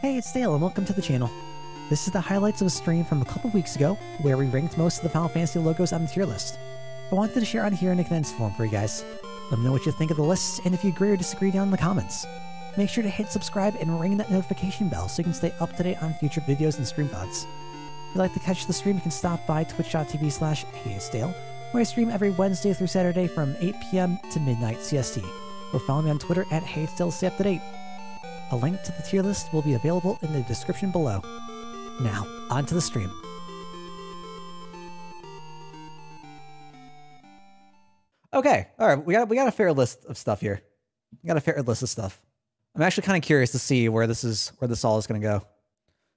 Hey, it's Dale, and welcome to the channel. This is the highlights of a stream from a couple weeks ago, where we ranked most of the Final Fantasy logos on the tier list. I wanted to share on here in a condensed form for you guys. Let me know what you think of the lists, and if you agree or disagree down in the comments. Make sure to hit subscribe and ring that notification bell so you can stay up to date on future videos and stream thoughts. If you'd like to catch the stream, you can stop by twitch.tv/HeyyItsDale, where I stream every Wednesday through Saturday from 8 PM to midnight CST, or follow me on Twitter at HeyyItsDale to stay up to date. A link to the tier list will be available in the description below. Now, on to the stream. Okay, alright, we got a fair list of stuff here. We got a fair list of stuff. I'm actually kind of curious to see where this all is gonna go.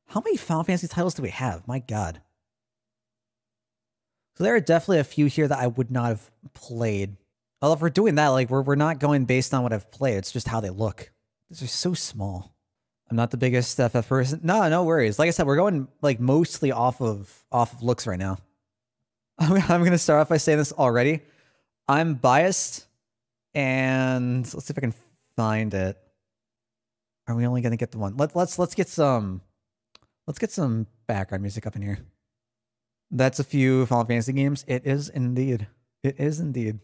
How many Final Fantasy titles do we have? My god. So there are definitely a few here that I would not have played. Although if we're doing that, like we're not going based on what I've played, it's just how they look. These are so small. I'm not the biggest FF person. No worries. Like I said, we're going like mostly off of looks right now. I'm gonna start off by saying this already. I'm biased, and let's see if I can find it. Are we only gonna get the one? Let's get some background music up in here. That's a few Final Fantasy games. It is indeed. It is indeed.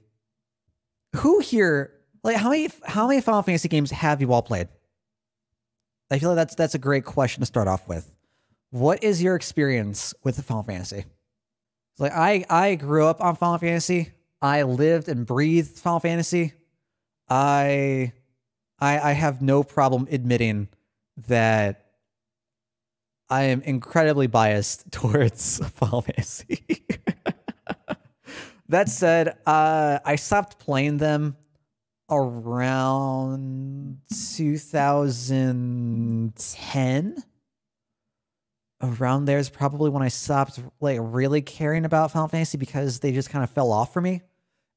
Who here? Like how many Final Fantasy games have you all played? I feel like that's a great question to start off with. What is your experience with Final Fantasy? Like I grew up on Final Fantasy. I lived and breathed Final Fantasy. I have no problem admitting that I am incredibly biased towards Final Fantasy. That said, I stopped playing them around 2010. Around there is probably when I stopped like really caring about Final Fantasy because they just kind of fell off for me.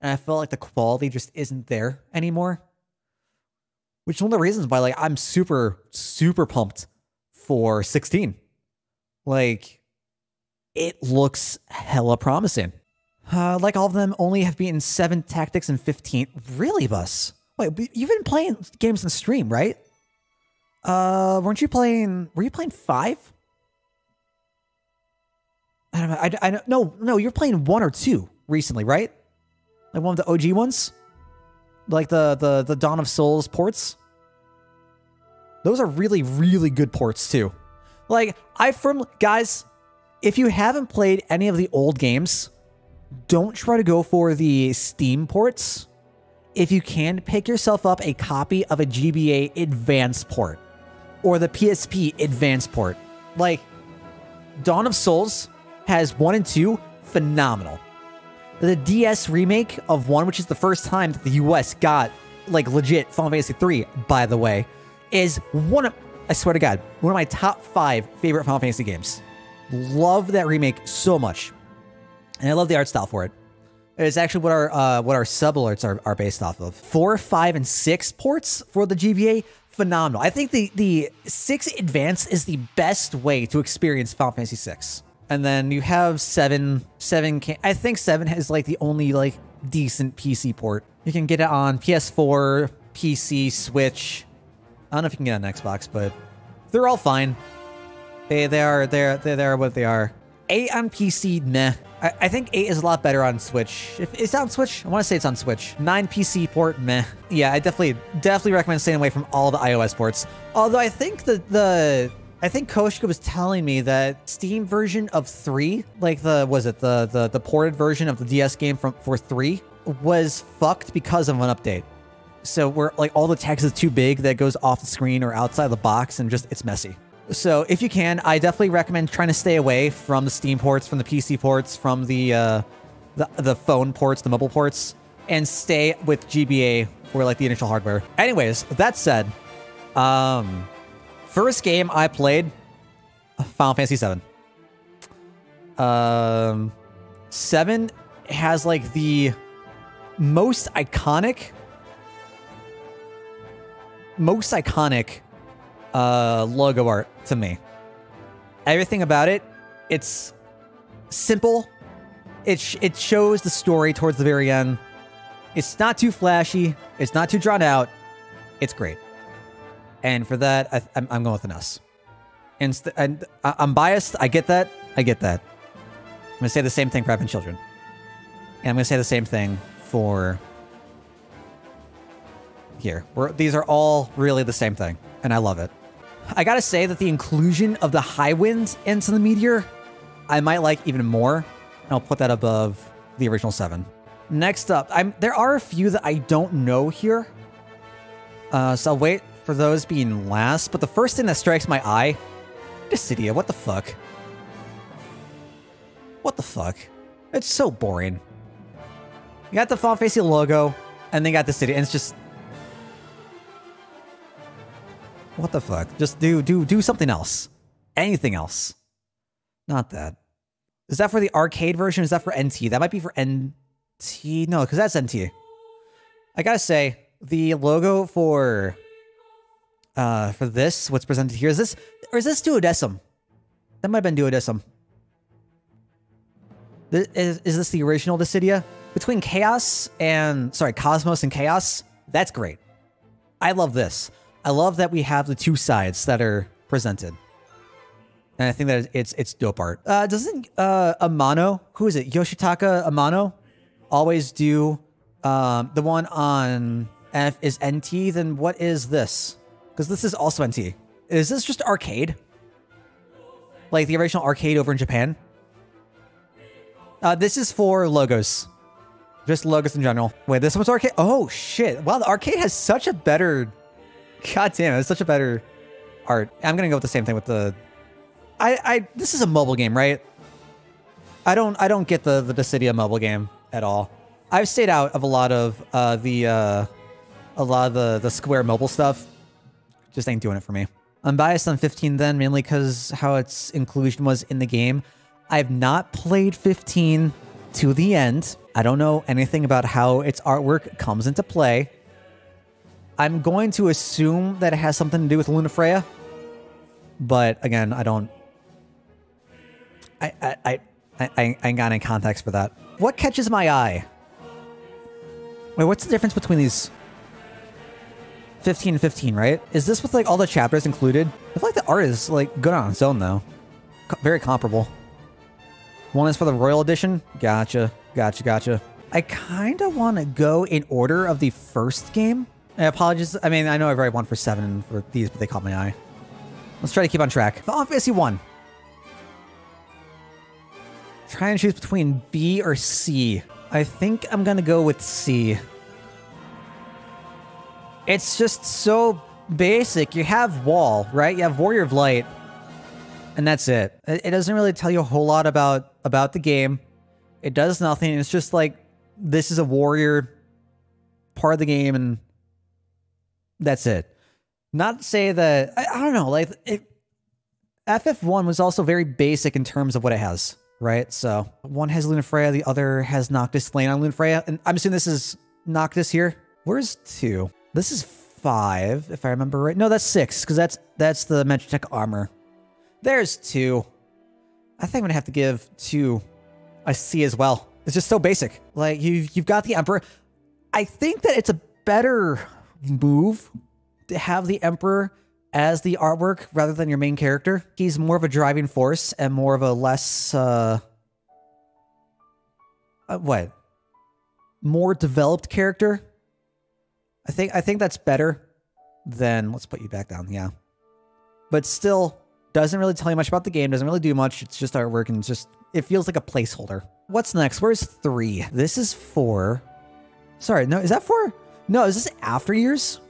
And I felt like the quality just isn't there anymore. Which is one of the reasons why like I'm super, super pumped for 16. Like, it looks hella promising. Like all of them only have beaten 7 tactics and 15. Really, Bus? Wait, you've been playing games in stream, right? Were you playing 5? I don't know. I don't. No, you're playing 1 or 2 recently, right? Like one of the OG ones? Like the Dawn of Souls ports? Those are really, really good ports too. Like, guys, if you haven't played any of the old games, don't try to go for the Steam ports. If you can, pick yourself up a copy of a GBA Advanced port or the PSP Advanced port. Like, Dawn of Souls has 1 and 2, phenomenal. The DS remake of 1, which is the first time that the US got, like, legit Final Fantasy 3, by the way, is I swear to God, one of my top 5 favorite Final Fantasy games. Love that remake so much. And I love the art style for it. It's actually what our sub alerts are based off of. 4, 5, and 6 ports for the GBA, phenomenal. I think the 6 Advanced is the best way to experience Final Fantasy 6. And then you have 7. I think 7 is like the only like decent PC port. You can get it on PS4, PC, Switch. I don't know if you can get it on Xbox, but they're all fine. They are what they are. 8 on PC, meh. I think 8 is a lot better on Switch. If it's on Switch, I want to say it's on Switch. 9 PC port, meh. Yeah, I definitely recommend staying away from all the iOS ports. Although I think I think Koshika was telling me that Steam version of 3, like the ported version of the DS game for 3, was fucked because of an update. So where like all the text is too big that goes off the screen or outside the box and just it's messy. So if you can, I definitely recommend trying to stay away from the Steam ports, from the PC ports, from the phone ports, the mobile ports, and stay with GBA for like the initial hardware. Anyways, that said, first game I played, Final Fantasy 7. 7 has like the most iconic logo art to me. Everything about it, it's simple. It shows the story towards the very end. It's not too flashy. It's not too drawn out. It's great. And for that, I'm going with an S. And I'm biased. I get that. I get that. I'm going to say the same thing for having children. And I'm going to say the same thing for here. These are all really the same thing. And I love it. I got to say that the inclusion of the high wind into the meteor, I might like even more. And I'll put that above the original 7. Next up, there are a few that I don't know here. So I'll wait for those being last. But the first thing that strikes my eye, Dissidia, what the fuck? What the fuck? It's so boring. You got the Final Fantasy logo, and then you got Dissidia, and it's just... What the fuck? Just do something else. Anything else. Not that. Is that for the arcade version? Or is that for NT? That might be for NT. No, because that's NT. I gotta say, the logo for this, what's presented here, is this Duodecim? That might have been Duodecim. Is this the original Dissidia? Between Cosmos and Chaos, that's great. I love this. I love that we have the two sides that are presented. And I think that it's dope art. Doesn't Amano, who is it? Yoshitaka Amano, always do the one on F is NT? Then what is this? Because this is also NT. Is this just arcade? Like the original arcade over in Japan? This is for logos. Just logos in general. Wait, this one's arcade? Oh, shit. Wow, the arcade has such a better... God damn, it's such a better art. I'm gonna go with the same thing with the... This is a mobile game, right? I don't get the Dissidia mobile game at all. I've stayed out of a lot of the Square mobile stuff. Just ain't doing it for me. I'm biased on 15 then, mainly because how its inclusion was in the game. I've not played 15 to the end. I don't know anything about how its artwork comes into play. I'm going to assume that it has something to do with Lunafreya. But again, I ain't got any context for that. What catches my eye? Wait, what's the difference between these 15 and 15, right? Is this with like all the chapters included? I feel like the art is like good on its own though. Very comparable. One is for the Royal Edition. Gotcha. I kind of want to go in order of the first game. Apologies. I mean, I know I've already won for 7 for these, but they caught my eye. Let's try to keep on track. Final Fantasy 1. Try and choose between B or C. I think I'm going to go with C. It's just so basic. You have Wall, right? You have Warrior of Light. And that's it. It doesn't really tell you a whole lot about the game. It does nothing. It's just like, this is a warrior part of the game, and that's it. Not to say that... I don't know. Like, FF1 was also very basic in terms of what it has, right? So, one has Lunafreya, the other has Noctis laying on Lunafreya. And I'm assuming this is Noctis here. Where's 2? This is 5, if I remember right. No, that's 6, because that's the Magitech armor. There's 2. I think I'm going to have to give 2 a C as well. It's just so basic. Like, you've got the Emperor. I think that it's a better move to have the Emperor as the artwork rather than your main character. He's more of a driving force and more of a less... more developed character. I think that's better than... Let's put you back down, yeah. But still... Doesn't really tell you much about the game. Doesn't really do much. It's just artwork and it feels like a placeholder. What's next? Where's 3? This is 4. Sorry, no, is that 4? No, is this After Years?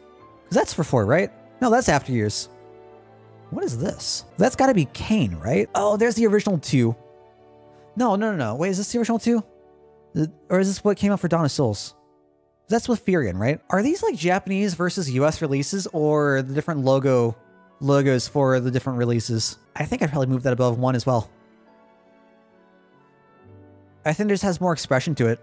Because that's for 4, right? No, that's After Years. What is this? That's got to be Kane, right? Oh, there's the original 2. No. Wait, is this the original 2? Or is this what came out for Dawn of Souls? That's with Furion, right? Are these like Japanese versus US releases or the different logos for the different releases? I think I'd probably move that above 1 as well. I think it just has more expression to it.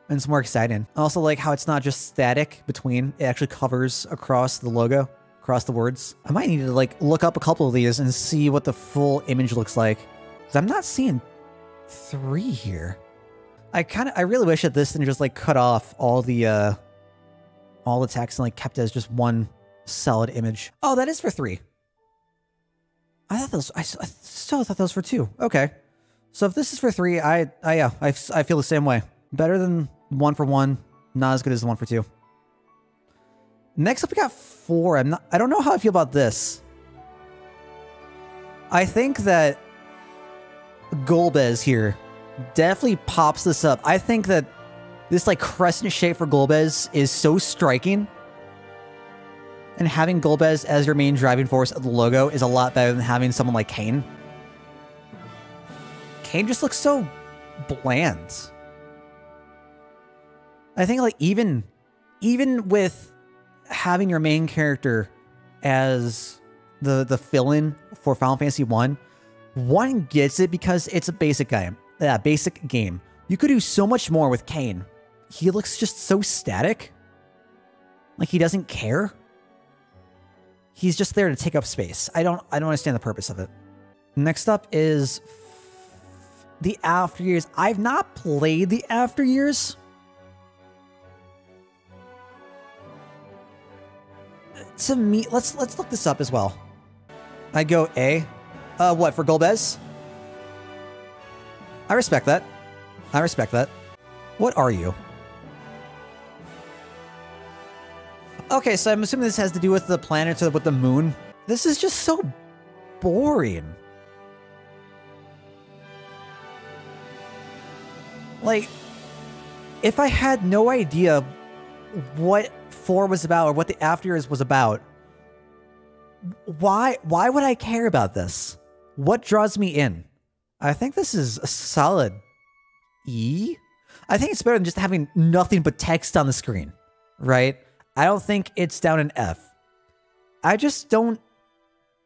And it's more exciting. I also like how it's not just static between. It actually covers across the logo, across the words. I might need to like look up a couple of these and see what the full image looks like. Because I'm not seeing 3 here. I really wish that this didn't just like cut off all the text and like kept it as just one solid image. Oh, that is for 3. I thought those. I still thought those for 2. Okay, so if this is for 3, yeah, I feel the same way. Better than 1 for 1. Not as good as the 1 for 2. Next up, we got 4. I don't know how I feel about this. I think that Golbez here definitely pops this up. I think that this like crescent shape for Golbez is so striking. And having Golbez as your main driving force of the logo is a lot better than having someone like Kain. Kain just looks so bland. I think like even with having your main character as the fill-in for Final Fantasy 1 gets it because it's a basic game. Yeah, basic game. You could do so much more with Kain. He looks just so static. Like he doesn't care. He's just there to take up space. I don't understand the purpose of it. Next up is the After Years. I've not played the After Years. To me, let's look this up as well. I go A. What, for Golbez? I respect that. I respect that. What are you? Okay, so I'm assuming this has to do with the planets or with the moon. This is just so boring. Like, if I had no idea what 4 was about or what the After Years was about, why would I care about this? What draws me in? I think this is a solid E. I think it's better than just having nothing but text on the screen, right? I don't think it's down an F. I just don't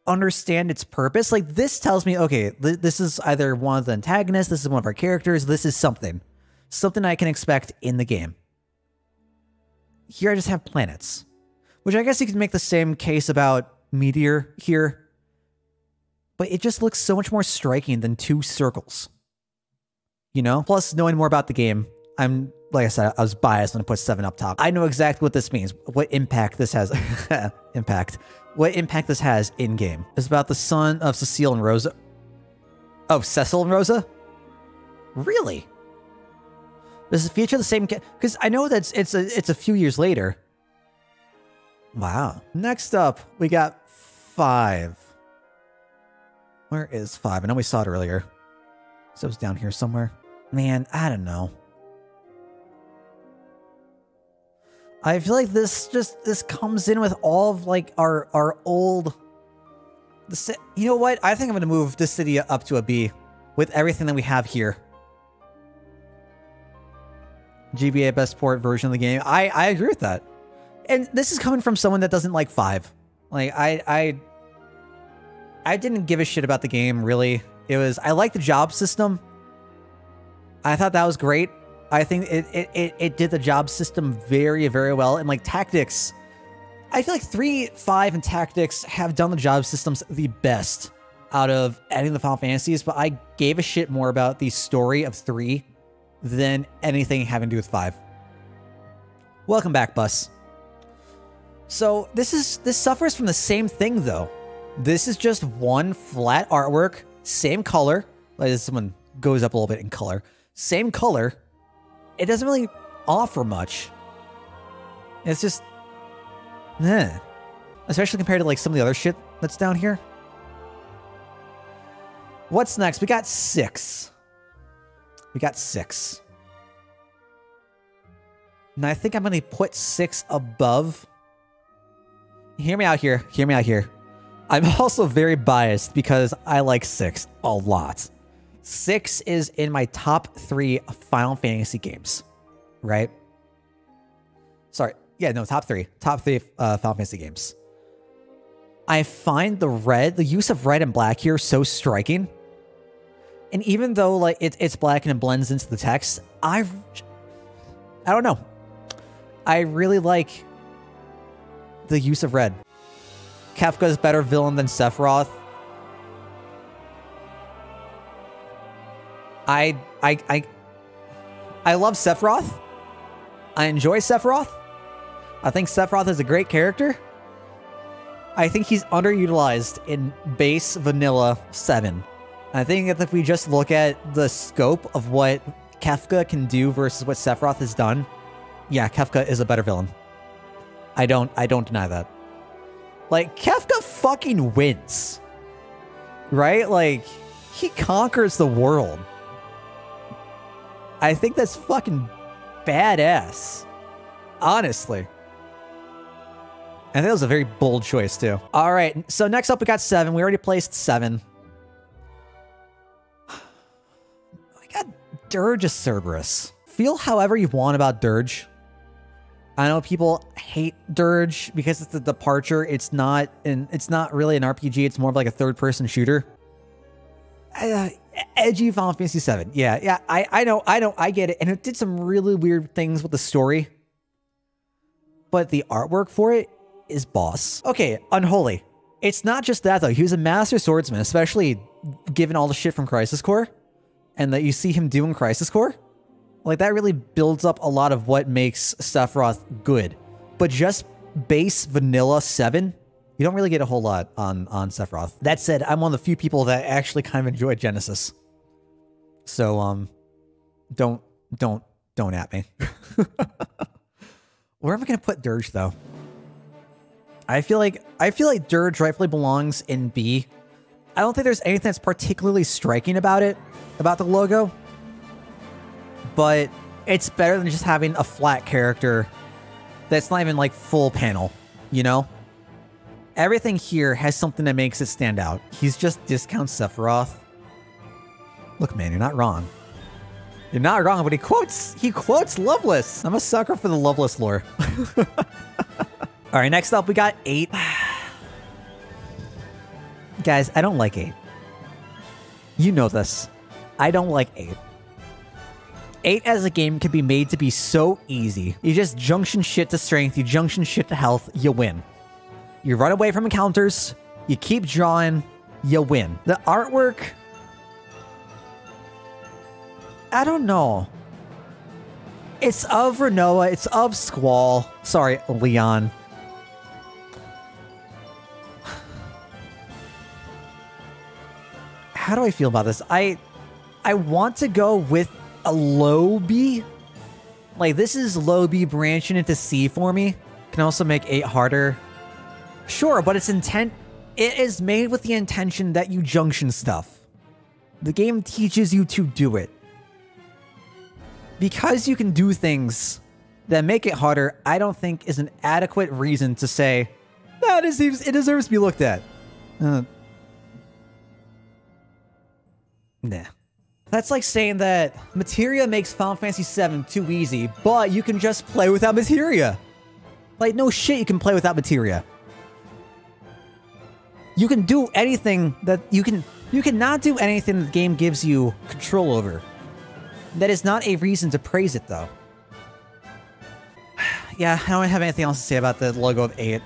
understand its purpose. Like, this tells me, okay, this is either one of the antagonists, this is one of our characters, this is something I can expect in the game. Here I just have planets, which I guess you can make the same case about Meteor here, but it just looks so much more striking than 2 circles, you know? Plus, knowing more about the game, like I said, I was biased when I put 7 up top. I know exactly what this means, what impact this has, what impact this has in game. It's about the son of Cecile and Rosa. Oh, Cecil and Rosa? Really? Does it feature the same? Because I know that it's a few years later. Wow. Next up, we got 5. Where is 5? I know we saw it earlier. So it was down here somewhere. Man, I don't know. I feel like this comes in with all of like our old. You know what? I think I'm gonna move this city up to a B with everything that we have here. GBA best port version of the game. I agree with that. And this is coming from someone that doesn't like 5. Like I didn't give a shit about the game, really. I like the job system. I thought that was great. I think it did the job system very, very well. And like tactics, I feel like 3, 5, and tactics have done the job systems the best out of any of the Final Fantasies, but I gave a shit more about the story of 3 than anything having to do with 5. Welcome back, Bus. So this suffers from the same thing though. This is just one flat artwork, same color. Like this one goes up a little bit in color. Same color. It doesn't really offer much. It's just, especially compared to like some of the other shit that's down here. What's next? We got 6. We got 6. And I think I'm going to put 6 above. Hear me out here. Hear me out here. I'm also very biased because I like 6 a lot. 6 is in my top 3 Final Fantasy games, right? Sorry. Yeah, no, top 3. Top 3 Final Fantasy games. I find the use of red and black here so striking. And even though like it's black and it blends into the text, I don't know. I really like the use of red. Kefka's better villain than Sephiroth. I love Sephiroth. I enjoy Sephiroth. I think Sephiroth is a great character. I think he's underutilized in base vanilla 7. I think that if we just look at the scope of what Kefka can do versus what Sephiroth has done, yeah, Kefka is a better villain. I don't deny that. Like, Kefka fucking wins. Right? Like, he conquers the world. I think that's fucking badass. Honestly. I think that was a very bold choice, too. All right, so next up we got 7. We already placed 7. We got Dirge of Cerberus. Feel however you want about Dirge. I know people hate Dirge because it's a departure. It's not really an RPG. It's more of like a third-person shooter. Edgy Final Fantasy VII. Yeah, I know, I get it. And it did some really weird things with the story. But the artwork for it is boss. Okay, Unholy. It's not just that, though. He was a master swordsman, especially given all the shit from Crisis Core. And that you see him doing Crisis Core. Like, that really builds up a lot of what makes Sephiroth good. But just base vanilla 7, you don't really get a whole lot on Sephiroth. That said, I'm one of the few people that actually kind of enjoy Genesis. So, don't at me. Where am I going to put Dirge, though? I feel like Dirge rightfully belongs in B. I don't think there's anything that's particularly striking about it, about the logo. But it's better than just having a flat character that's not even like full panel, you know? Everything here has something that makes it stand out. He's just discount Sephiroth. Look, man, you're not wrong. You're not wrong, but he quotes Loveless. I'm a sucker for the Loveless lore. All right, next up, we got 8. Guys, I don't like 8. You know this. I don't like 8. 8 as a game can be made to be so easy. You just junction shit to strength, you junction shit to health, you win. You run away from encounters, you keep drawing, you win. The artwork... I don't know. It's of Renoa, it's of Squall. Sorry, Leon. How do I feel about this? I want to go with a low B. Like, this is low B branching into C for me. Can also make 8 harder. Sure, but its intent... It is made with the intention that you junction stuff. The game teaches you to do it. Because you can do things that make it harder, I don't think is an adequate reason to say, no, it deserves to be looked at. Nah. That's like saying that Materia makes Final Fantasy VII too easy, but you can just play without Materia. Like, no shit, you can play without Materia. You can do anything that you cannot do anything the game gives you control over. That is not a reason to praise it, though. Yeah, I don't have anything else to say about the logo of 8.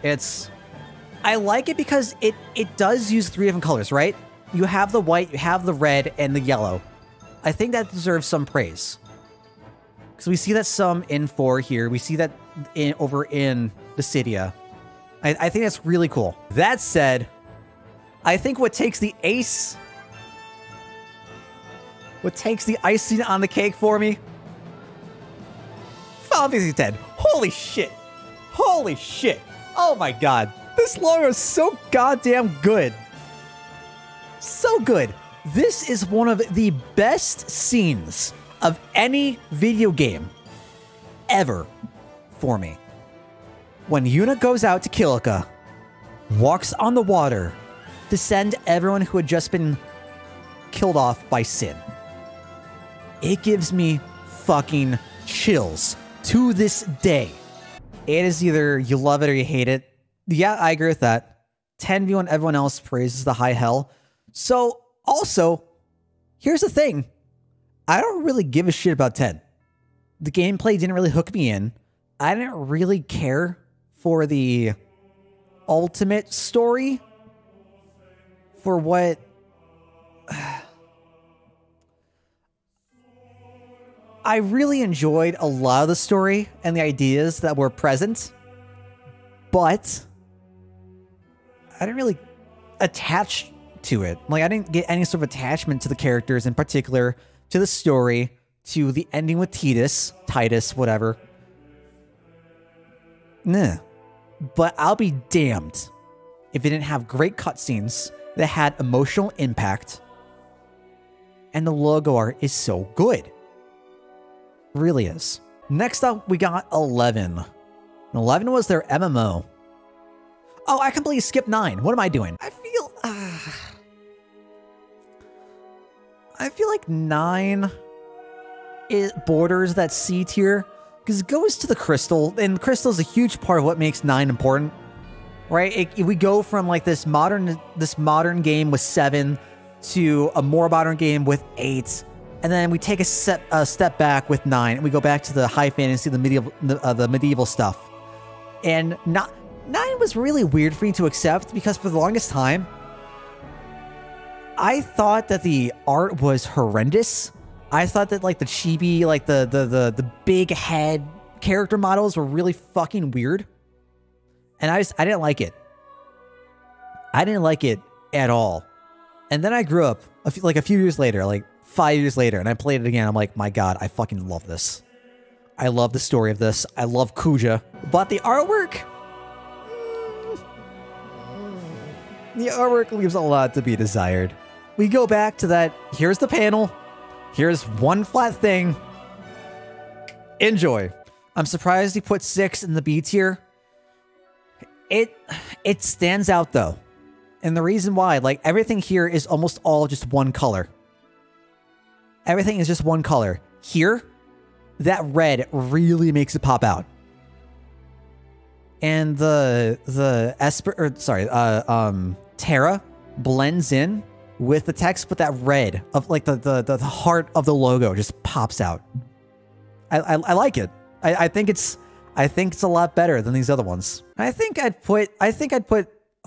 I like it because it does use 3 different colors, right? You have the white, you have the red, and the yellow. I think that deserves some praise. Because we see that some in 4 here. We see that over in Dissidia. I think that's really cool. That said, I think what takes the icing on the cake for me? Final Fantasy X. Holy shit. Holy shit. Oh my god. This logo is so goddamn good. So good. This is one of the best scenes of any video game ever for me. When Yuna goes out to Kilika, walks on the water to send everyone who had just been killed off by Sin. It gives me fucking chills to this day. It is either you love it or you hate it. Yeah, I agree with that. 10v when everyone else praises the high hell. So, also, here's the thing. I don't really give a shit about 10. The gameplay didn't really hook me in. I didn't really care for the ultimate story. For what... I really enjoyed a lot of the story and the ideas that were present, but I didn't really attach to it. Like, I didn't get any sort of attachment to the characters in particular, to the story, to the ending with Titus, whatever. Nah. But I'll be damned if it didn't have great cutscenes that had emotional impact, and the logo art is so good. Really is. Next up, we got 11. 11 was their MMO. Oh, I completely skipped 9. What am I doing? I feel like 9 it borders that C tier because it goes to the crystal, and crystal is a huge part of what makes 9 important, right? We go from like this modern game with 7 to a more modern game with 8, and then we take a step back with 9, and we go back to the high fantasy, the medieval stuff. And 9 was really weird for me to accept because for the longest time, I thought that the art was horrendous. I thought that like the chibi, like the big head character models were really fucking weird. And I didn't like it. I didn't like it at all. And then I grew up a few years later, like 5 years later, and I played it again. I'm like, my God, I fucking love this. I love the story of this. I love Kuja. But the artwork leaves a lot to be desired. We go back to that. Here's the panel. Here's one flat thing. Enjoy. I'm surprised he put 6 in the B tier. It stands out though. And the reason why, like, everything here is almost all just one color. Everything is just one color. Here, that red really makes it pop out. And Terra blends in with the text, but that red of like the heart of the logo just pops out. I like it. I think it's a lot better than these other ones. I think I'd put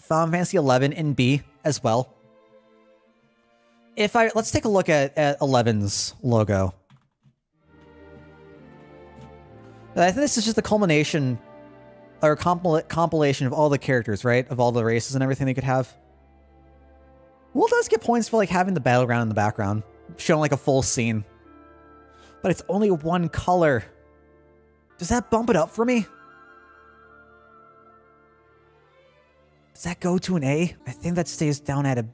Final Fantasy 11 in B as well. Let's take a look at 11's logo. I think this is just a culmination or compilation of all the characters, right? Of all the races and everything they could have. Will does get points for like having the battleground in the background, showing like a full scene. But it's only one color. Does that bump it up for me? Does that go to an A? I think that stays down at a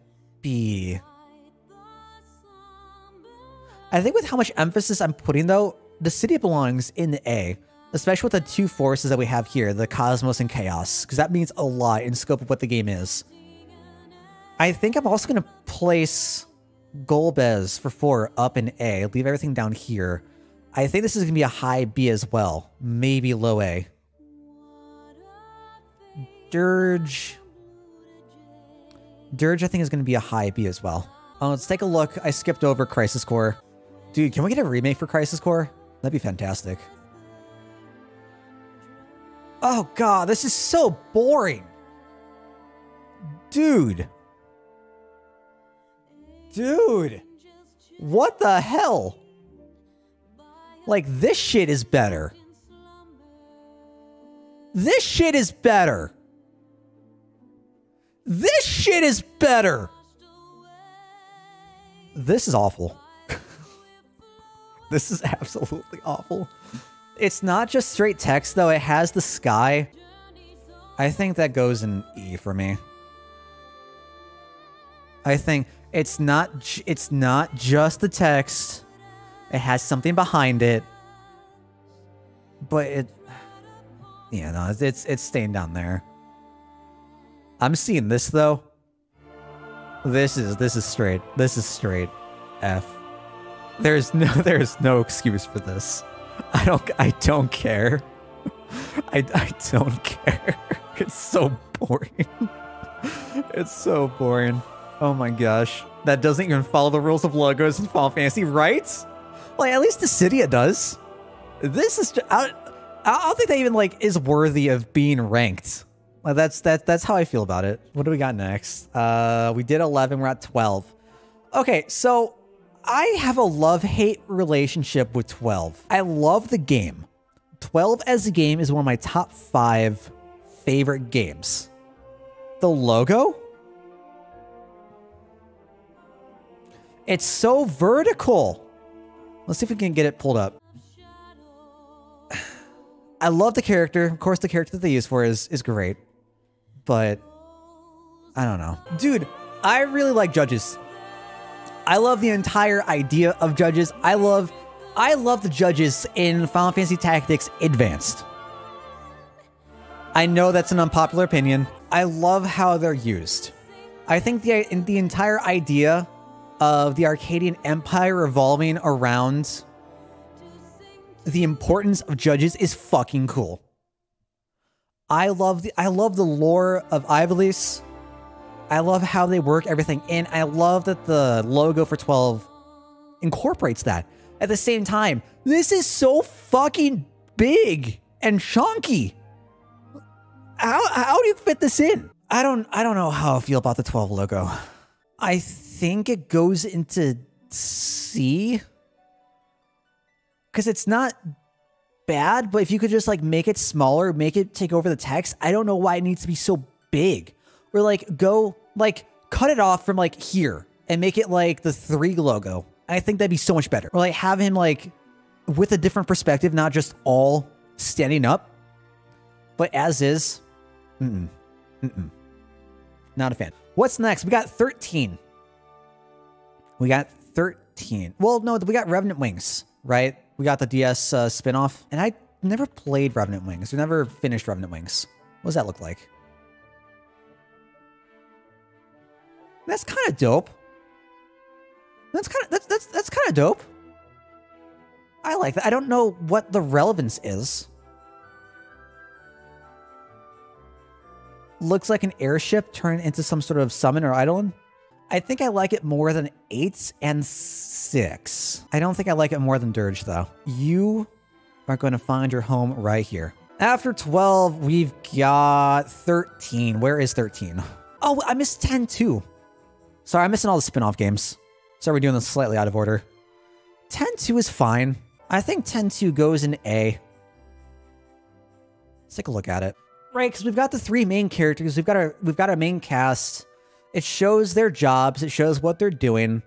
B. I think with how much emphasis I'm putting though, the city belongs in the A. Especially with the two forces that we have here, the Cosmos and Chaos. Because that means a lot in scope of what the game is. I think I'm also going to place Golbez for 4 up in A. Leave everything down here. I think this is going to be a high B as well. Maybe low A. Dirge, I think, is going to be a high B as well. Let's take a look. I skipped over Crisis Core. Dude, can we get a remake for Crisis Core? That'd be fantastic. Oh, God, this is so boring. Dude, what the hell? Like, this shit is better. This shit is better. This shit is better. This is awful. This is absolutely awful. It's not just straight text, though. It has the sky. I think that goes in E for me. I think it's not just the text. It has something behind it. But it's staying down there. I'm seeing this though. This is straight F. There's no excuse for this. I don't care. I don't care. It's so boring. It's so boring. Oh my gosh. That doesn't even follow the rules of logos in Final Fantasy, right? Like, at least Dissidia does. This is just, I don't think that even like is worthy of being ranked. Like, that's how I feel about it. What do we got next? We did 11, we're at 12. Okay, so I have a love-hate relationship with 12. I love the game. 12 as a game is one of my top 5 favorite games. The logo? It's so vertical. Let's see if we can get it pulled up. I love the character. Of course, the character that they use for is great. But I don't know. Dude, I really like judges. I love the entire idea of judges. I love the judges in Final Fantasy Tactics Advanced. I know that's an unpopular opinion. I love how they're used. I think the entire idea of the Arcadian Empire revolving around the importance of judges is fucking cool. I love the lore of Ivalice. I love how they work everything in. I love that the logo for 12 incorporates that. At the same time, this is so fucking big and chunky. How do you fit this in? I don't know how I feel about the 12 logo. I think it goes into C. Because it's not bad, but if you could just like make it smaller, make it take over the text, I don't know why it needs to be so big. Or like go, like cut it off from like here and make it like the 3 logo. I think that'd be so much better. Or like have him like with a different perspective, not just all standing up, but as is. Not a fan. What's next? We got 13. We got 13. Well, no, we got Revenant Wings, right? We got the DS spinoff, and I never played Revenant Wings. We never finished Revenant Wings. What does that look like? That's kind of dope. That's kind of dope. I like that. I don't know what the relevance is. Looks like an airship turned into some sort of summon or eidolon. I think I like it more than 8 and 6. I don't think I like it more than Dirge, though. You are going to find your home right here. After 12, we've got 13. Where is 13? Oh, I missed 10 too. Sorry, I'm missing all the spin-off games. Sorry, we're doing this slightly out of order. 10-2 is fine. I think 10-2 goes in A. Let's take a look at it. Right, because we've got the 3 main characters. We've got our main cast. It shows their jobs. It shows what they're doing.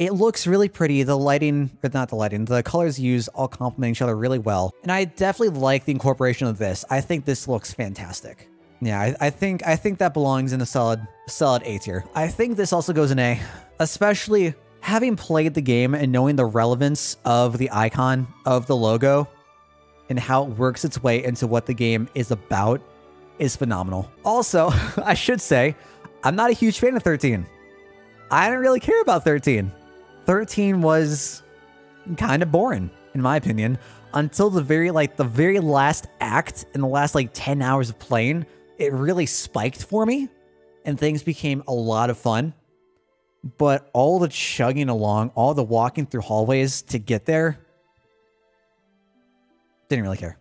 It looks really pretty. The lighting, or not the lighting, the colors used all complement each other really well. And I definitely like the incorporation of this. I think this looks fantastic. Yeah, I think that belongs in a solid A tier. I think this also goes in A, especially having played the game and knowing the relevance of the icon of the logo and how it works its way into what the game is about is phenomenal. Also, I should say, I'm not a huge fan of 13. I didn't really care about 13. 13 was kind of boring, in my opinion, until the very last act in the last 10 hours of playing. It really spiked for me and things became a lot of fun. But all the chugging along, all the walking through hallways to get there, didn't really care.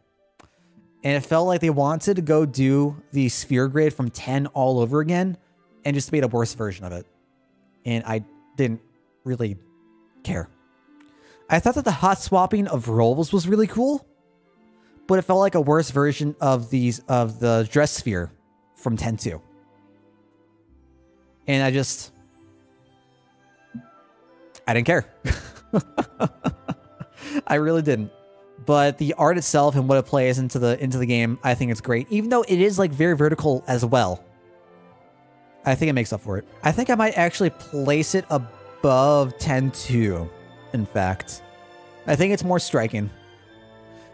And it felt like they wanted to go do the sphere grid from 10 all over again and just made a worse version of it. And I didn't really care. I thought that the hot swapping of roles was really cool, but it felt like a worse version of the dress sphere from 10-2. And I didn't care. I really didn't. But the art itself and what it plays into the game, I think it's great. Even though it is very vertical as well. I think it makes up for it. I think I might actually place it above 10-2, in fact. I think it's more striking.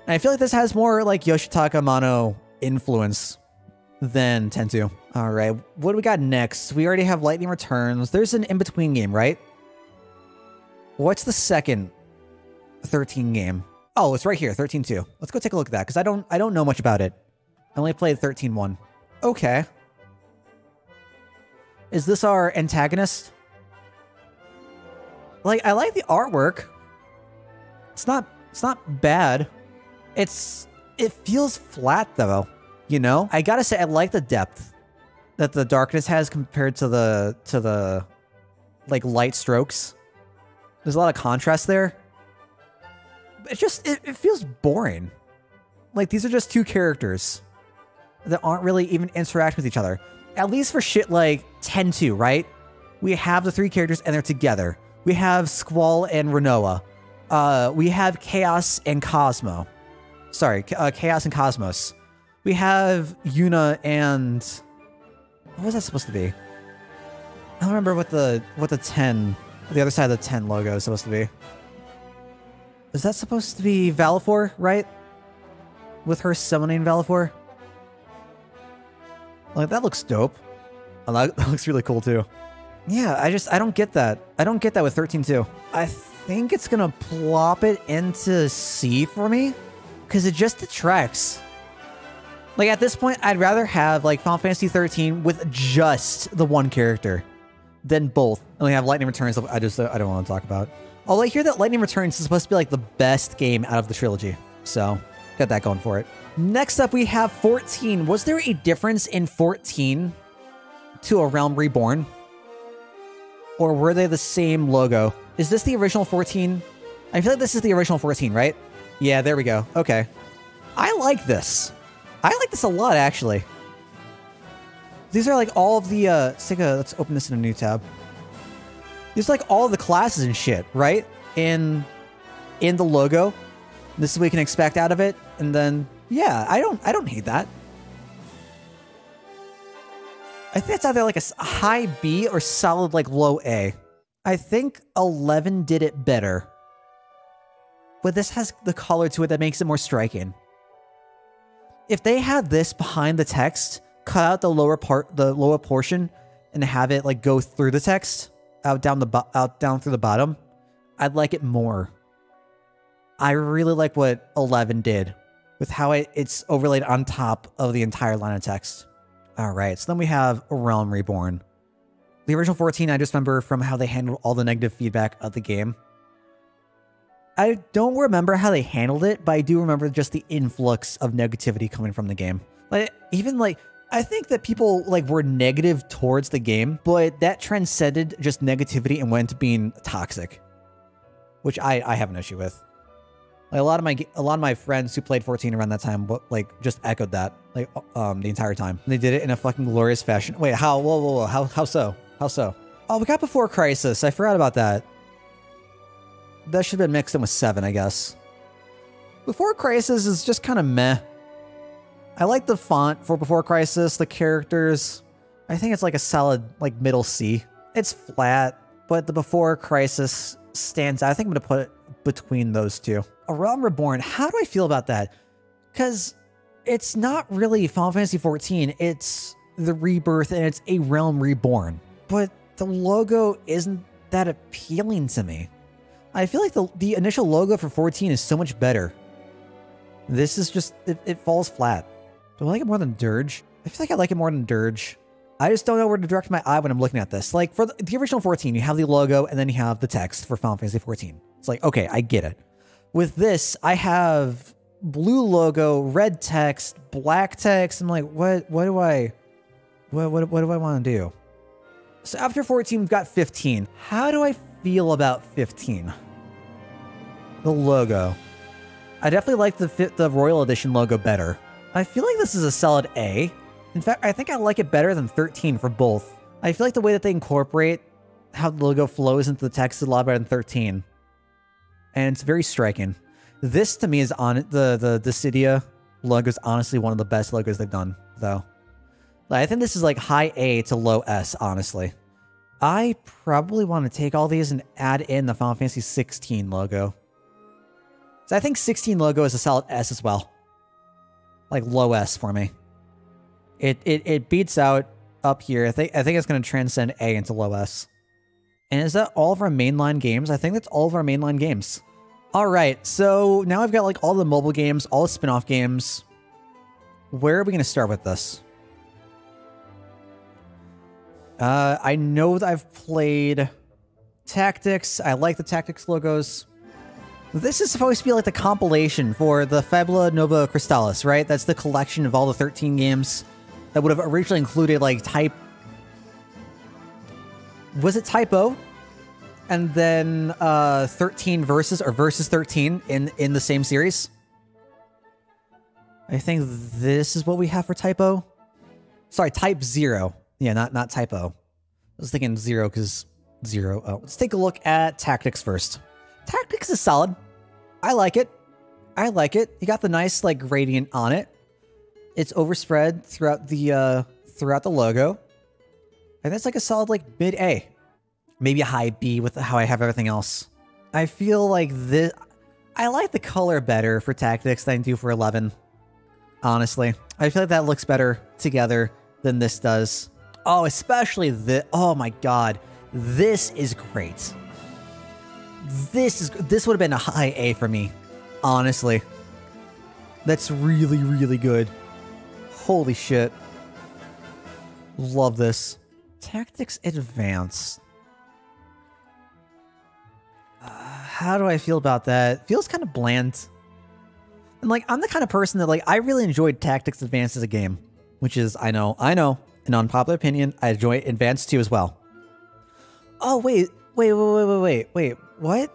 And I feel like this has more Yoshitaka Amano influence than 10-2. All right, what do we got next? We already have Lightning Returns. There's an in-between game, right? What's the second 13 game? Oh, it's right here, 13-2. Let's go take a look at that, because I don't know much about it. I only played 13-1. Okay. Is this our antagonist? I like the artwork. It's not bad. It feels flat though, you know? I gotta say, I like the depth that the darkness has compared to the light strokes. There's a lot of contrast there. It feels boring. These are just two characters that aren't really even interacting with each other. at least for shit like 10-2, right? We have the 3 characters and they're together. We have Squall and Renoa. We have Chaos and Cosmo. Sorry, Chaos and Cosmos. We have Yuna and... what was that supposed to be? I don't remember what the 10... the other side of the 10 logo is supposed to be. Is that supposed to be Valifor, right? With her summoning Valifor? Like, that looks dope. And that looks really cool, too. Yeah, I don't get that. I don't get that with 13-2. I think it's gonna plop it into C for me, because it just detracts. Like, at this point, I'd rather have, like, Final Fantasy 13 with just the one character than both. And we have Lightning Returns, I don't want to talk about. Although I hear that Lightning Returns is supposed to be, like, the best game out of the trilogy. So, got that going for it. Next up, we have 14. Was there a difference in 14 to A Realm Reborn? Or were they the same logo? Is this the original 14? I feel like this is the original 14, right? Yeah, there we go. Okay. I like this. I like this a lot, actually. These are like all of the, let's open this in a new tab. These are like all of the classes and shit, right? In the logo. This is what we can expect out of it. And then, yeah, I don't hate that. I think it's either like a high B or solid like low A. I think 11 did it better. But this has the color to it that makes it more striking. If they had this behind the text, cut out the lower portion, and have it like go through the text, down through the bottom, I'd like it more. I really like what 11 did with how it's overlaid on top of the entire line of text. All right, so then we have A Realm Reborn. The original 14, I just remember from how they handled all the negative feedback of the game. I don't remember how they handled it, but I do remember just the influx of negativity coming from the game. Like, even like, I think that people like were negative towards the game, but that transcended just negativity and went to being toxic, which I have an issue with. Like, a lot of my friends who played 14 around that time, like, just echoed that, like, the entire time. And they did it in a fucking glorious fashion. Wait, how? Whoa, how so? How so? Oh, we got Before Crisis. I forgot about that. That should have been mixed in with 7, I guess. Before Crisis is just kind of meh. I like the font for Before Crisis, the characters. I think it's like a solid, like, middle C. It's flat, but the Before Crisis stands out. I think I'm going to put it between those two. A Realm Reborn, how do I feel about that? Because it's not really Final Fantasy XIV, it's the Rebirth and it's A Realm Reborn. But the logo isn't that appealing to me. I feel like the initial logo for 14 is so much better. This is just, it falls flat. Do I like it more than Dirge? I feel like I like it more than Dirge. I just don't know where to direct my eye when I'm looking at this. Like, for the original 14, you have the logo and then you have the text for Final Fantasy XIV. It's like, okay, I get it. With this, I have blue logo, red text, black text. I'm like, what do I want to do? So after 14, we've got 15. How do I feel about 15? The logo. I definitely like the Royal Edition logo better. I feel like this is a solid A. In fact, I think I like it better than 13 for both. I feel like the way that they incorporate how the logo flows into the text is a lot better than 13. And it's very striking. This, to me, is on the Dissidia logo is honestly one of the best logos they've done, though. Like, I think this is like high A to low S, honestly. I probably want to take all these and add in the Final Fantasy 16 logo. So I think 16 logo is a solid S as well. Like low S for me. It beats out up here. I think it's going to transcend A into low S. And is that all of our mainline games? I think that's all of our mainline games. All right, so now I've got like all the mobile games, all the spin-off games. Where are we going to start with this? I know that I've played Tactics. I like the Tactics logos. This is supposed to be like the compilation for the Fabula Nova Crystallis, right? That's the collection of all the 13 games that would have originally included like Type... Was it Type O? And then 13 Versus, or Versus 13 in the same series. I think this is what we have for Type O. Sorry, Type 0. Yeah, not typo. I was thinking 0 because 0. Oh, let's take a look at tactics first. Tactics is solid. I like it. I like it. You got the nice like gradient on it. It's overspread throughout the logo. And that's like a solid like mid A. Maybe a high B with how I have everything else. I feel like this... I like the color better for tactics than I do for 11. Honestly. I feel like that looks better together than this does. Oh, especially this. Oh my god. This is great. This would have been a high A for me. Honestly. That's really, really good. Holy shit. Love this. Tactics Advanced. How do I feel about that? Feels kind of bland. And like, I'm the kind of person that like, I really enjoyed Tactics Advanced as a game. Which is, I know, an unpopular opinion. I enjoy Advanced 2 as well. Oh, wait, what?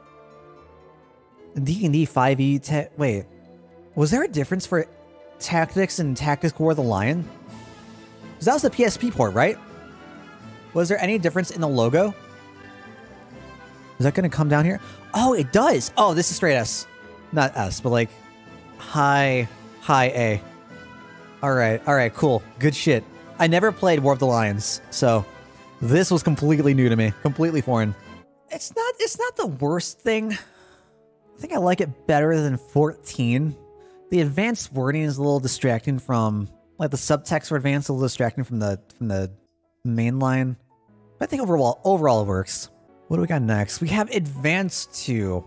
D&D 5e, wait. Was there a difference for Tactics and Tactics War of the Lion? Because that was the PSP port, right? Was there any difference in the logo? Is that going to come down here? Oh, it does. Oh, this is straight S. Not S, but like high A. All right, cool. Good shit. I never played War of the Lions, so this was completely new to me. Completely foreign. It's not the worst thing. I think I like it better than 14. The advanced wording is a little distracting from, like the subtext for advanced, a little distracting from the main line. But I think overall it works. What do we got next? We have Advanced 2.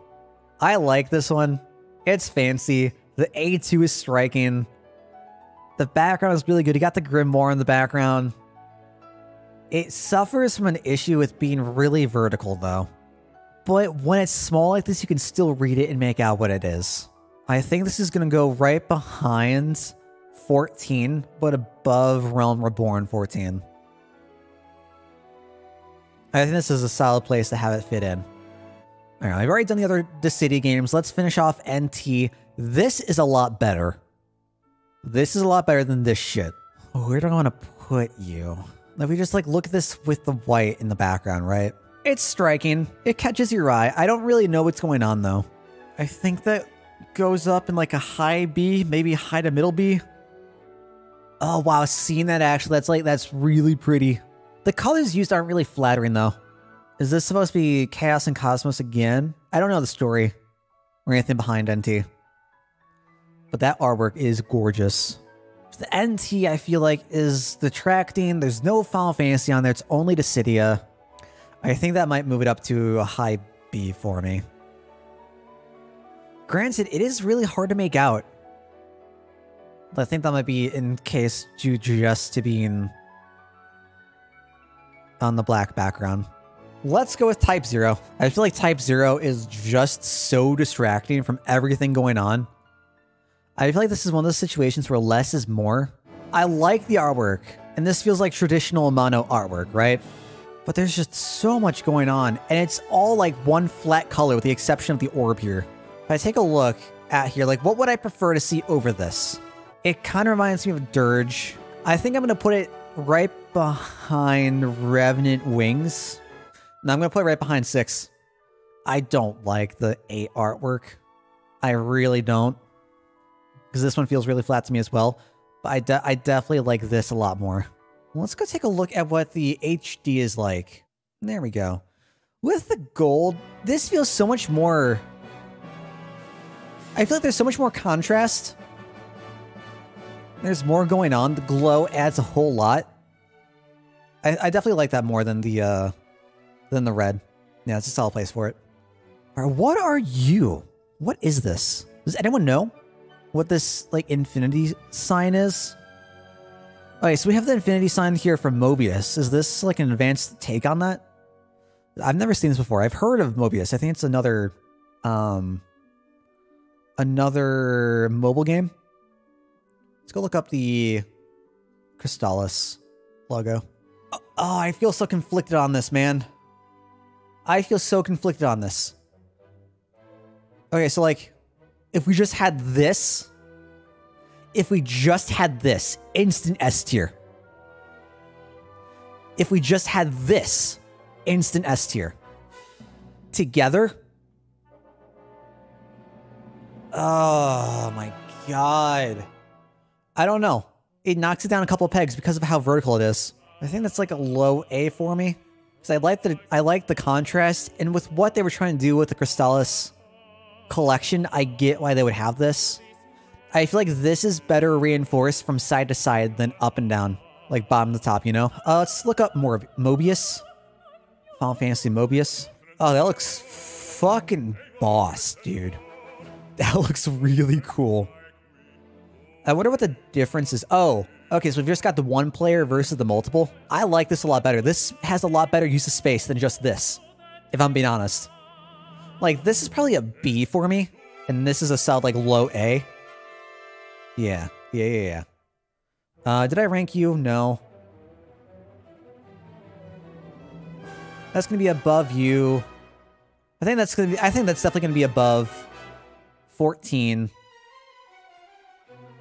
I like this one. It's fancy. The A2 is striking. The background is really good. You got the Grimoire in the background. It suffers from an issue with being really vertical though. But when it's small like this, you can still read it and make out what it is. I think this is going to go right behind 14, but above Realm Reborn 14. I think this is a solid place to have it fit in. All right, I've already done the city games. Let's finish off NT. This is a lot better. This is a lot better than this shit. Oh, where do I want to put you? If we just like look at this with the white in the background, right? It's striking. It catches your eye. I don't really know what's going on though. I think that goes up in like a high B, maybe high to middle B. Oh wow, seeing that actually, that's really pretty. The colors used aren't really flattering though. Is this supposed to be Chaos and Cosmos again? I don't know the story or anything behind NT. But that artwork is gorgeous. The NT, I feel like, is detracting. There's no Final Fantasy on there. It's only Dissidia. I think that might move it up to a high B for me. Granted, it is really hard to make out. But I think that might be in case due just to being on the black background. Let's go with Type 0. I feel like Type 0 is just so distracting from everything going on. I feel like this is one of those situations where less is more. I like the artwork, and this feels like traditional Amano artwork, right? But there's just so much going on, and it's all like one flat color with the exception of the orb here. If I take a look at here, like what would I prefer to see over this? It kind of reminds me of Dirge. I think I'm going to put it right behind Revenant Wings. No, I'm going to put it right behind 6. I don't like the 8 artwork. I really don't. Because this one feels really flat to me as well. But I definitely like this a lot more. Let's go take a look at what the HD is like. There we go. With the gold, this feels so much more... I feel like there's so much more contrast. There's more going on. The glow adds a whole lot. I definitely like that more than the red. Yeah, it's a solid place for it. All right, what are you? What is this? Does anyone know what this like infinity sign is? Okay, so we have the infinity sign here from Mobius. Is this like an advanced take on that? I've never seen this before. I've heard of Mobius. I think it's another mobile game. Let's go look up the Crystallis logo. Oh, I feel so conflicted on this, man. I feel so conflicted on this. Okay, so like, if we just had this, instant S tier. if we just had this instant S tier together. Oh my God. I don't know. It knocks it down a couple of pegs because of how vertical it is. I think that's like a low A for me. Because I like the contrast, and with what they were trying to do with the Crystallis collection, I get why they would have this. I feel like this is better reinforced from side to side than up and down, like bottom to top, you know? Let's look up more Mobius. Final Fantasy Mobius. Oh, that looks fucking boss, dude. That looks really cool. I wonder what the difference is. Oh, okay, so we've just got the one player versus the multiple. I like this a lot better. This has a lot better use of space than just this, if I'm being honest. Like, this is probably a B for me, and this is a solid, like, low A. Yeah. Did I rank you? No. That's gonna be above you. I think that's definitely gonna be above 14.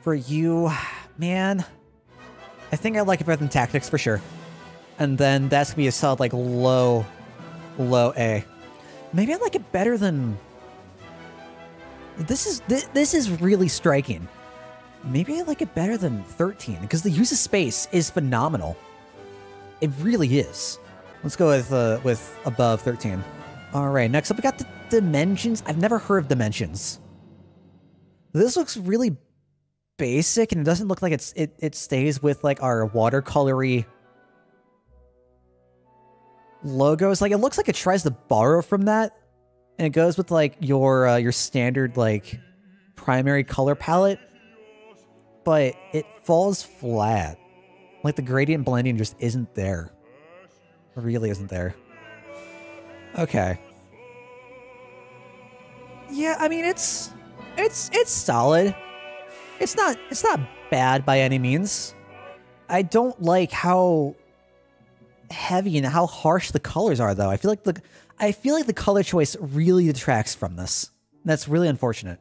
For you, man, I think I like it better than Tactics for sure. And then that's gonna be a solid, like, low A. Maybe I like it better than... This is really striking. Maybe I like it better than 13, because the use of space is phenomenal. It really is. Let's go with above 13. All right, next up we got the Dimensions. I've never heard of Dimensions. This looks really basic, and it doesn't look like it stays with, like, our watercolory logos. Like, it looks like it tries to borrow from that, and it goes with, like, your standard, like, primary color palette, but it falls flat. Like, the gradient blending just isn't there. It really isn't there. Okay. Yeah, I mean, it's solid. It's not bad by any means. I don't like how heavy and how harsh the colors are, though. I feel like the color choice really detracts from this. That's really unfortunate.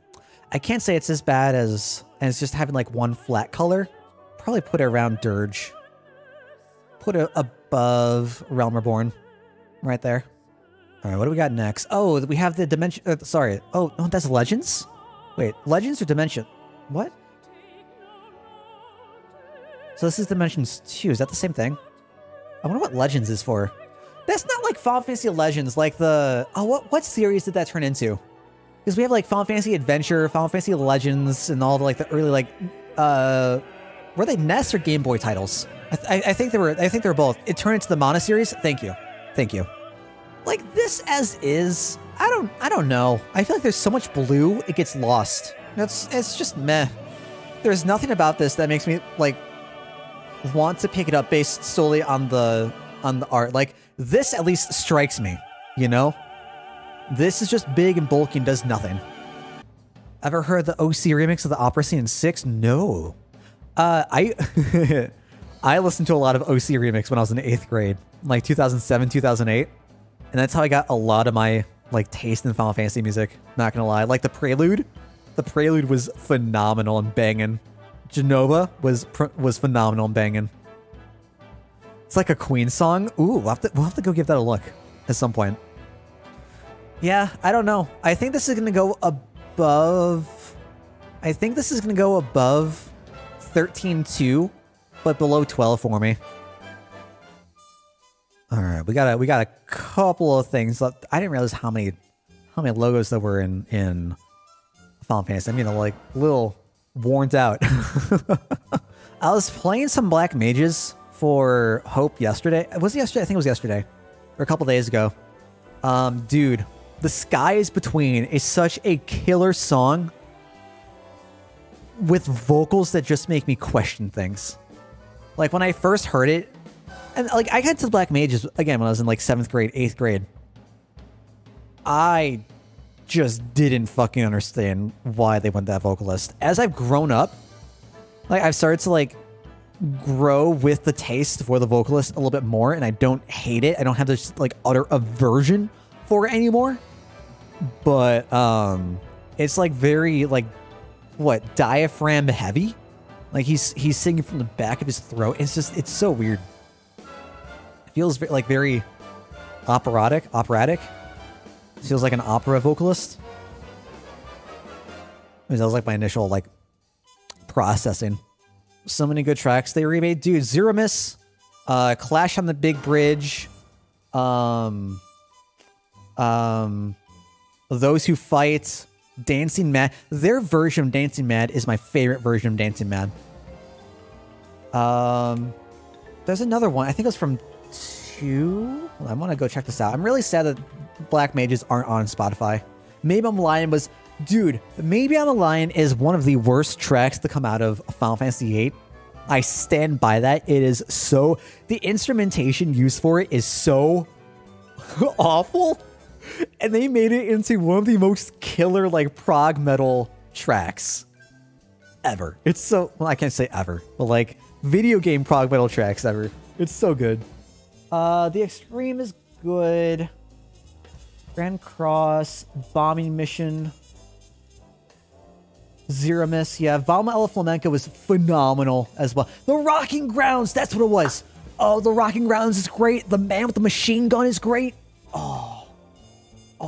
I can't say it's as bad as just having, like, one flat color. Probably put it around Dirge. Put it above Realm Reborn. Right there. All right, what do we got next? Oh, we have the Dimension... sorry. Oh, no, that's Legends? Wait, Legends or Dimension? What? So this is Dimensions 2. Is that the same thing? I wonder what Legends is for. That's not like Final Fantasy Legends, like the... Oh, what series did that turn into? Because we have, like, Final Fantasy Adventure, Final Fantasy Legends, and all the, like, the early, like... were they NES or Game Boy titles? I think they were both. It turned into the Mana series. Thank you. Like, this as is, I don't know. I feel like there's so much blue, it gets lost. It's just meh. There's nothing about this that makes me, like, want to pick it up based solely on the art. Like, this at least strikes me, you know? This is just big and bulky and does nothing. Ever heard the OC remix of the Opera Scene in 6? No. I listened to a lot of OC remix when I was in 8th grade, like 2007, 2008. And that's how I got a lot of my, like, taste in Final Fantasy music. Not gonna lie. Like, the Prelude was phenomenal and banging. Genova was phenomenal and banging. It's like a Queen song. Ooh, we'll have to go give that a look at some point. Yeah, I don't know. I think this is gonna go above... I think this is gonna go above 13.2, but below 12 for me. All right, we got a couple of things left. I didn't realize how many logos there were in Final Fantasy. I mean, they're, like, a little worn out. I was playing some Black Mages for Hope yesterday. Was it yesterday? I think it was yesterday, or a couple days ago. Dude, The Skies Between is such a killer song with vocals that just make me question things. Like, when I first heard it, and, like, I got to the Black Mages, again, when I was in, like, 7th grade, 8th grade. I just didn't fucking understand why they went that vocalist. As I've grown up, like, I've started to, like, grow with the taste for the vocalist a little bit more, and I don't hate it. I don't have this, like, utter aversion for it anymore. But, it's, like, very, like, what, diaphragm heavy? Like, he's singing from the back of his throat. It's so weird. Feels like very operatic. Feels like an opera vocalist. That was like my initial like processing. So many good tracks they remade. Dude, Zero Miss, Clash on the Big Bridge, Those Who Fight, Dancing Mad. Their version of Dancing Mad is my favorite version of Dancing Mad. There's another one. I think it was from 2. I want to go check this out. I'm really sad that Black Mages aren't on Spotify. Maybe I'm Lying was... Dude, Maybe I'm a Lion is one of the worst tracks to come out of Final Fantasy VIII. I stand by that. It is so... The instrumentation used for it is so awful. And they made it into one of the most killer, like, prog metal tracks ever. It's so... Well, I can't say ever, but, like, video game prog metal tracks ever. It's so good. The Extreme is good. Grand Cross, Bombing Mission... Zero Miss, yeah. Valma Ella Flamenca was phenomenal as well. The Rocking Grounds, that's what it was. Oh, the Rocking Grounds is great. The Man with the Machine Gun is great. Oh,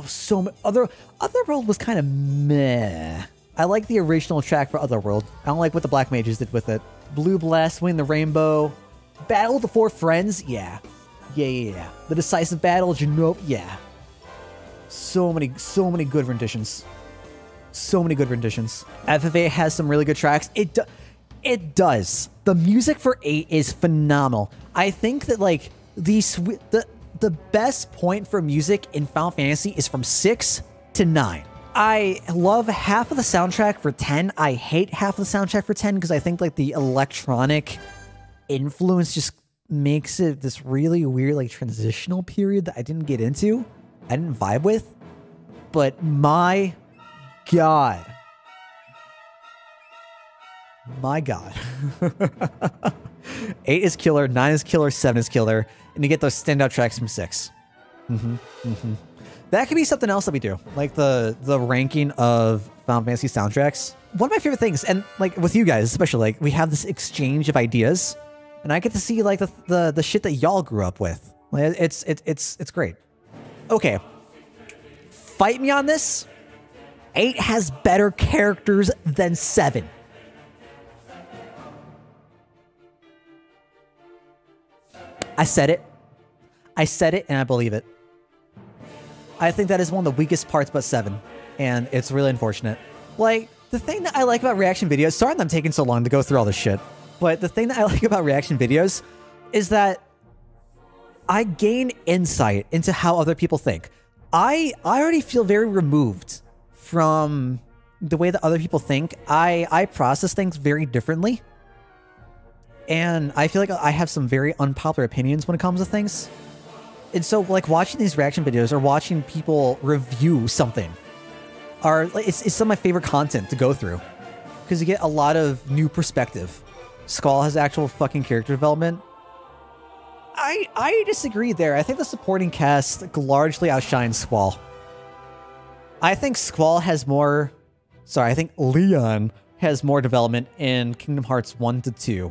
so much. Otherworld was kind of meh. I like the original track for Otherworld. I don't like what the Black Mages did with it. Blue Blast, Win the Rainbow, Battle of the Four Friends, yeah. Yeah. The Decisive Battle, Genoa, yeah. So many good renditions. So many good renditions. FFA has some really good tracks. It does. The music for 8 is phenomenal. I think that like the best point for music in Final Fantasy is from 6 to 9. I love half of the soundtrack for 10. I hate half of the soundtrack for 10 because I think like the electronic influence just makes it this really weird like transitional period that I didn't get into. I didn't vibe with. But my God. 8 is killer, 9 is killer, 7 is killer, and you get those standout tracks from 6. That could be something else that we do, like the ranking of Final Fantasy soundtracks. One of my favorite things, and like with you guys especially, like we have this exchange of ideas, and I get to see like the shit that y'all grew up with. Like, it's great. Okay, fight me on this. 8 has better characters than 7. I said it. I said it and I believe it. I think that is one of the weakest parts about 7. And it's really unfortunate. Like, the thing that I like about reaction videos... Sorry that I'm taking so long to go through all this shit. But the thing that I like about reaction videos is that I gain insight into how other people think. I already feel very removed from the way that other people think. I process things very differently. And I feel like I have some very unpopular opinions when it comes to things. And so like watching these reaction videos or watching people review something it's some of my favorite content to go through. Because you get a lot of new perspective. Squall has actual fucking character development. I disagree there. I think the supporting cast largely outshines Squall. I think Squall has more... Sorry, I think Leon has more development in Kingdom Hearts 1 to 2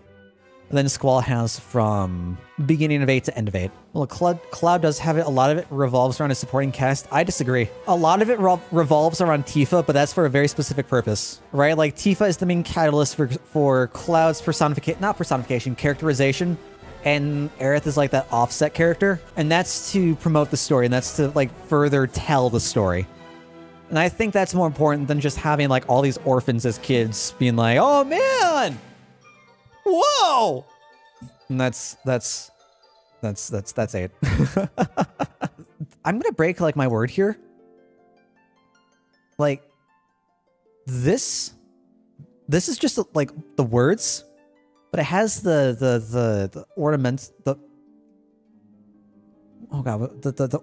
than Squall has from beginning of 8 to end of 8. Well, Cloud does have it. A lot of it revolves around a supporting cast. I disagree. A lot of it revolves around Tifa, but that's for a very specific purpose, right? Like, Tifa is the main catalyst for Cloud's characterization. And Aerith is like that offset character. And that's to promote the story, and that's to like further tell the story. And I think that's more important than just having like all these orphans as kids being like, oh man, whoa. And that's 8. I'm gonna break like my word here. Like this is just like the words, but it has the ornaments, the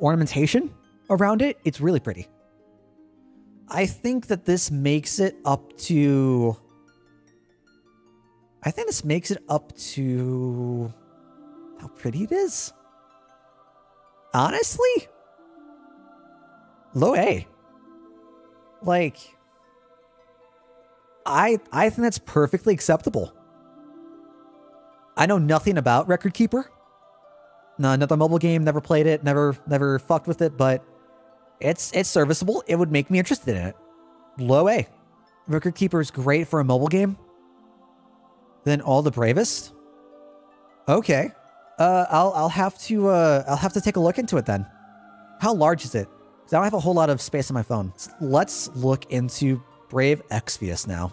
ornamentation around it. It's really pretty. I think that this makes it up to... I think this makes it up to... how pretty it is. Honestly? Low A. Like... I think that's perfectly acceptable. I know nothing about Record Keeper. No, another mobile game. Never played it. Never fucked with it. But it's serviceable. It would make me interested in it. Low A. Record Keeper is great for a mobile game. Then All the Bravest. Okay. I'll have to take a look into it then. How large is it? Because I don't have a whole lot of space on my phone. Let's look into Brave Exvius now.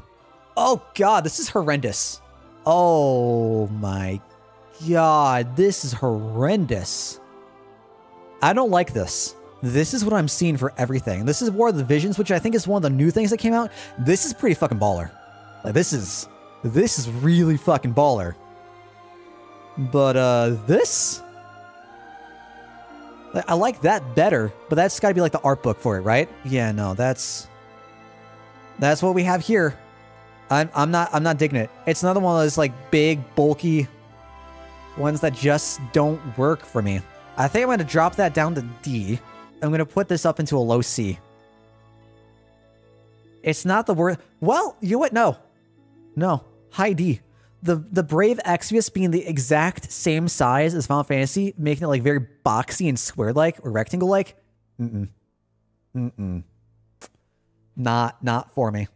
Oh god, this is horrendous. Oh my god, this is horrendous. I don't like this. This is what I'm seeing for everything. This is War of the Visions, which I think is one of the new things that came out. This is pretty fucking baller. Like this is really fucking baller. But this, I like that better, but that's got to be like the art book for it, right? Yeah, no, that's what we have here. I'm not digging it. It's another one of those like big, bulky ones that just don't work for me. I think I'm going to drop that down to D. I'm going to put this up into a low C. It's not the worst. Well, you know what? No, high D. The Brave Exvius being the exact same size as Final Fantasy, making it like very boxy and square-like or rectangle-like. Not for me.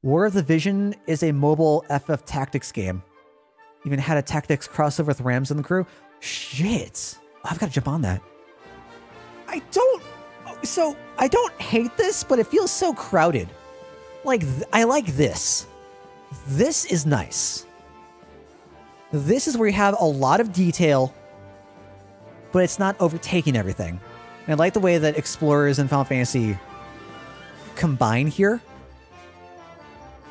War of the Vision is a mobile FF tactics game. Even had a tactics crossover with Rams in the crew. Shit. I've got to jump on that. I don't hate this, but it feels so crowded. Like, I like this. This is nice. This is where you have a lot of detail, but it's not overtaking everything. And I like the way that Explorers and Final Fantasy combine here.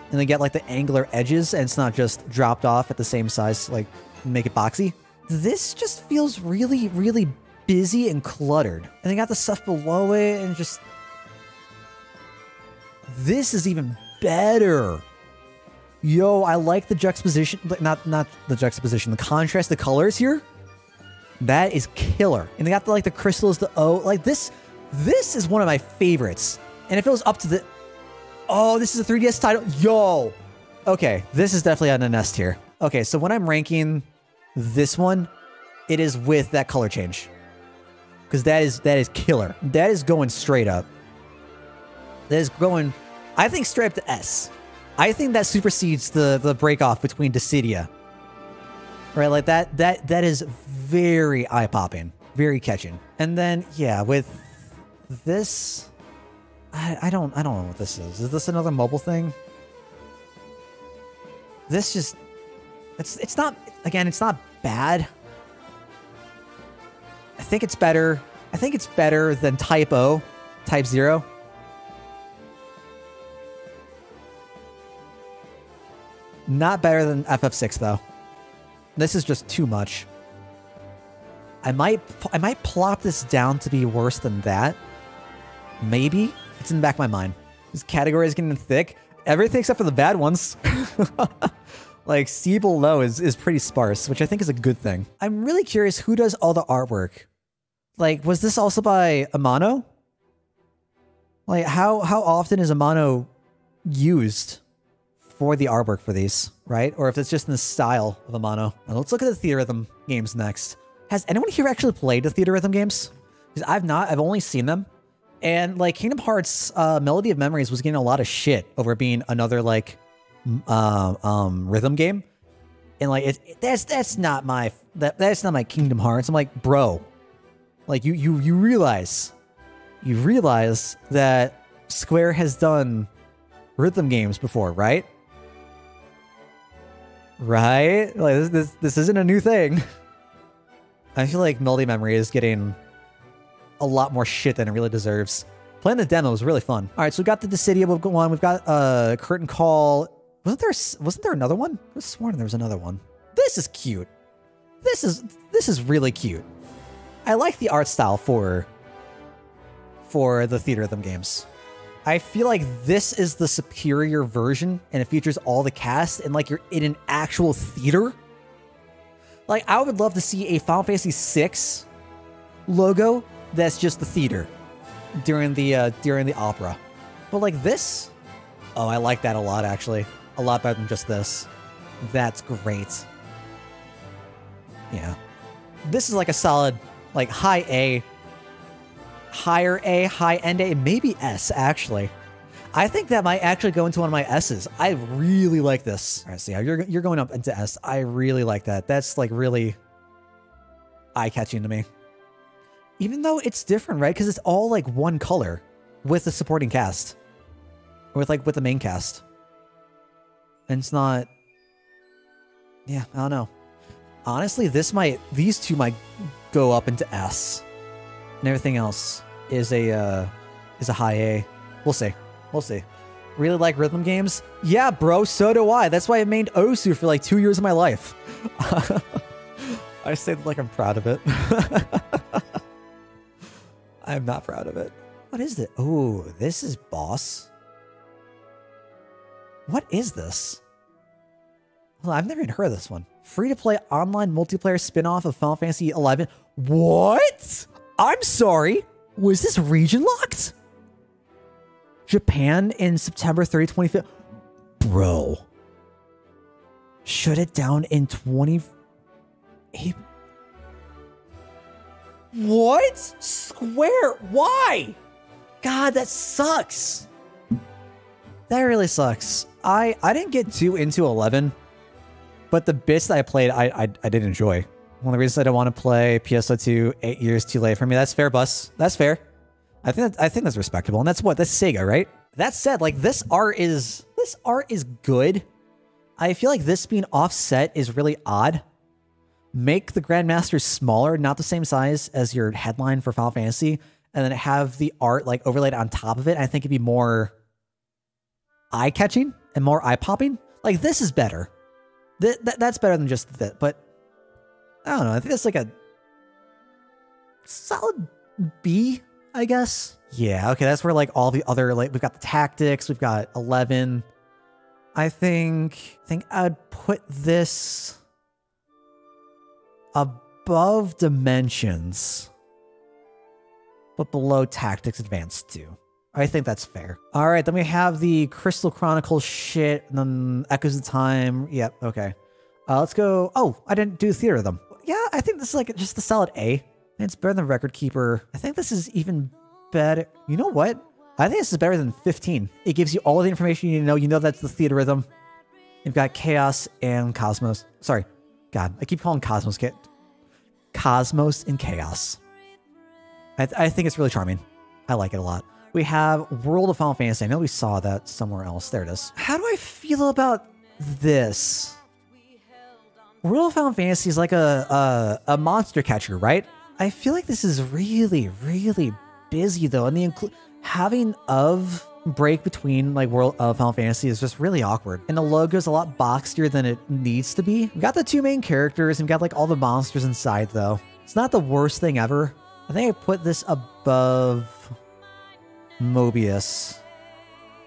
And they get like the angular edges, and it's not just dropped off at the same size, like make it boxy. This just feels really, really busy and cluttered. And they got the stuff below it, and just... This is even better. Yo, I like the juxtaposition, not the juxtaposition, the contrast, the colors here. That is killer. And they got the, like the crystals, the O, like this is one of my favorites. And if it was up to the, oh, this is a 3DS title. Yo. Okay, this is definitely on an S tier. Okay, so when I'm ranking this one, it is with that color change. Because that is killer. That is going straight up. That is going, I think straight up to S. I think that supersedes the break off between Dissidia. Right, like that is very eye-popping, very catching. And then yeah, with this, I don't know what this is. Is this another mobile thing? This just it's not, again, it's not bad. I think it's better. I think it's better than Type O, Type 0. Not better than FF6 though. This is just too much. I might plop this down to be worse than that. Maybe. It's in the back of my mind. This category is getting thick. Everything except for the bad ones. Like C below is pretty sparse, which I think is a good thing. I'm really curious who does all the artwork. Like, was this also by Amano? Like, how often is Amano used for the artwork for these, right? Or if it's just in the style of Amano. And let's look at the Theatrhythm games next. Has anyone here actually played the Theatrhythm games? Because I've not. I've only seen them. And like Kingdom Hearts Melody of Memories was getting a lot of shit over being another like rhythm game. And like that's not my Kingdom Hearts. I'm like, bro, like you realize that Square has done rhythm games before, right? Right? Like this isn't a new thing. I feel like Melody Memory is getting a lot more shit than it really deserves. Playing the demo was really fun. All right, so we got the Dissidia one. We've got Curtain Call. Wasn't there another one? I was sworn there was another one. This is cute. This is really cute. I like the art style for the Theatrhythm games. I feel like this is the superior version, and it features all the cast, and like you're in an actual theater. Like, I would love to see a Final Fantasy VI logo that's just the theater during the opera. But like this, oh, I like that a lot, actually. A lot better than just this. That's great. Yeah. This is like a solid, like high A, higher A, high end A, maybe S actually. I think that might actually go into one of my S's. I really like this. All right, so yeah, you're going up into S. I really like that. That's like really eye-catching to me. Even though it's different, right? Because it's all like one color with the supporting cast. Or with the main cast. And it's not... Yeah, I don't know. Honestly, these two might go up into S. And everything else is a high A. We'll see. We'll see. Really like rhythm games? Yeah, bro, so do I. That's why I mained Osu for like 2 years of my life. I say that like I'm proud of it. I'm not proud of it. What is it? Oh, this is boss. What is this? Well, I've never even heard of this one. Free-to-play online multiplayer spin-off of Final Fantasy XI. What? I'm sorry. Was this region locked? Japan in September 30, 2015. Bro. Shut it down in 20... What? Square? Why? God, that sucks. That really sucks. I didn't get too into 11, but the bits that I played, I did enjoy. One of the reasons I don't want to play PSO2 8 years too late for me. That's fair, Bus. That's fair. I think that's respectable, and that's Sega, right? That said, like this art is good. I feel like this being offset is really odd. Make the Grandmasters smaller, not the same size as your headline for Final Fantasy, and then have the art like overlaid on top of it. I think it'd be more eye-catching and more eye-popping. Like this is better. That's better than just that. But I don't know. I think that's like a solid B, I guess. Yeah, okay, that's where like all the other, like we've got the tactics, we've got 11. I think I'd put this above Dimensions, but below Tactics Advanced 2. I think that's fair. All right, then we have the Crystal Chronicles shit, and then Echoes of Time. Yep, okay. Let's go. Oh, I didn't do Theater of them. Yeah, I think this is like just a solid A. It's better than Record Keeper. I think this is even better. You know what? I think this is better than 15. It gives you all the information you need to know. You know that's the theater rhythm. You've got Chaos and Cosmos. Sorry. God, I keep calling Cosmos Cosmos and Chaos. I think it's really charming. I like it a lot. We have World of Final Fantasy. I know we saw that somewhere else. There it is. How do I feel about this? World of Final Fantasy is like a monster catcher, right? I feel like this is really, really busy though, and the having of break between like World of Final Fantasy is just really awkward, and the logo is a lot boxier than it needs to be. We've got the two main characters and we've got like all the monsters inside though. It's not the worst thing ever. I think I put this above Mobius,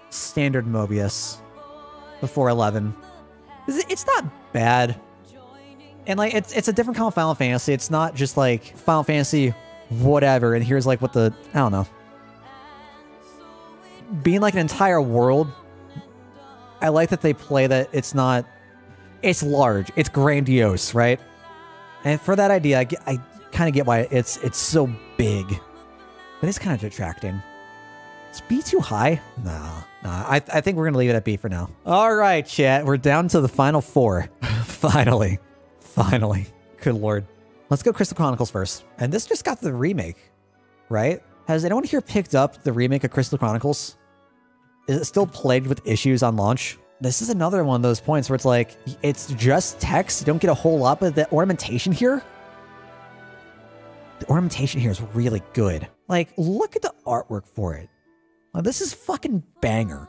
standard Mobius, before 11. It's not bad. And like it's a different kind of Final Fantasy. It's not just like Final Fantasy whatever, and here's like what the, I don't know. Being like an entire world, I like that they play that it's not, it's large, it's grandiose, right? And for that idea, I kind of get why it's so big, but it's kind of detracting. Is B too high? Nah. I think we're gonna leave it at B for now. All right, chat, we're down to the final four. Finally. Good lord. Let's go Crystal Chronicles first. And this just got the remake, right? Has anyone here picked up the remake of Crystal Chronicles? Is it still plagued with issues on launch? This is another one of those points where it's like, it's just text. You don't get a whole lot, but the ornamentation here, is really good. Like, look at the artwork for it. Like, this is fucking banger.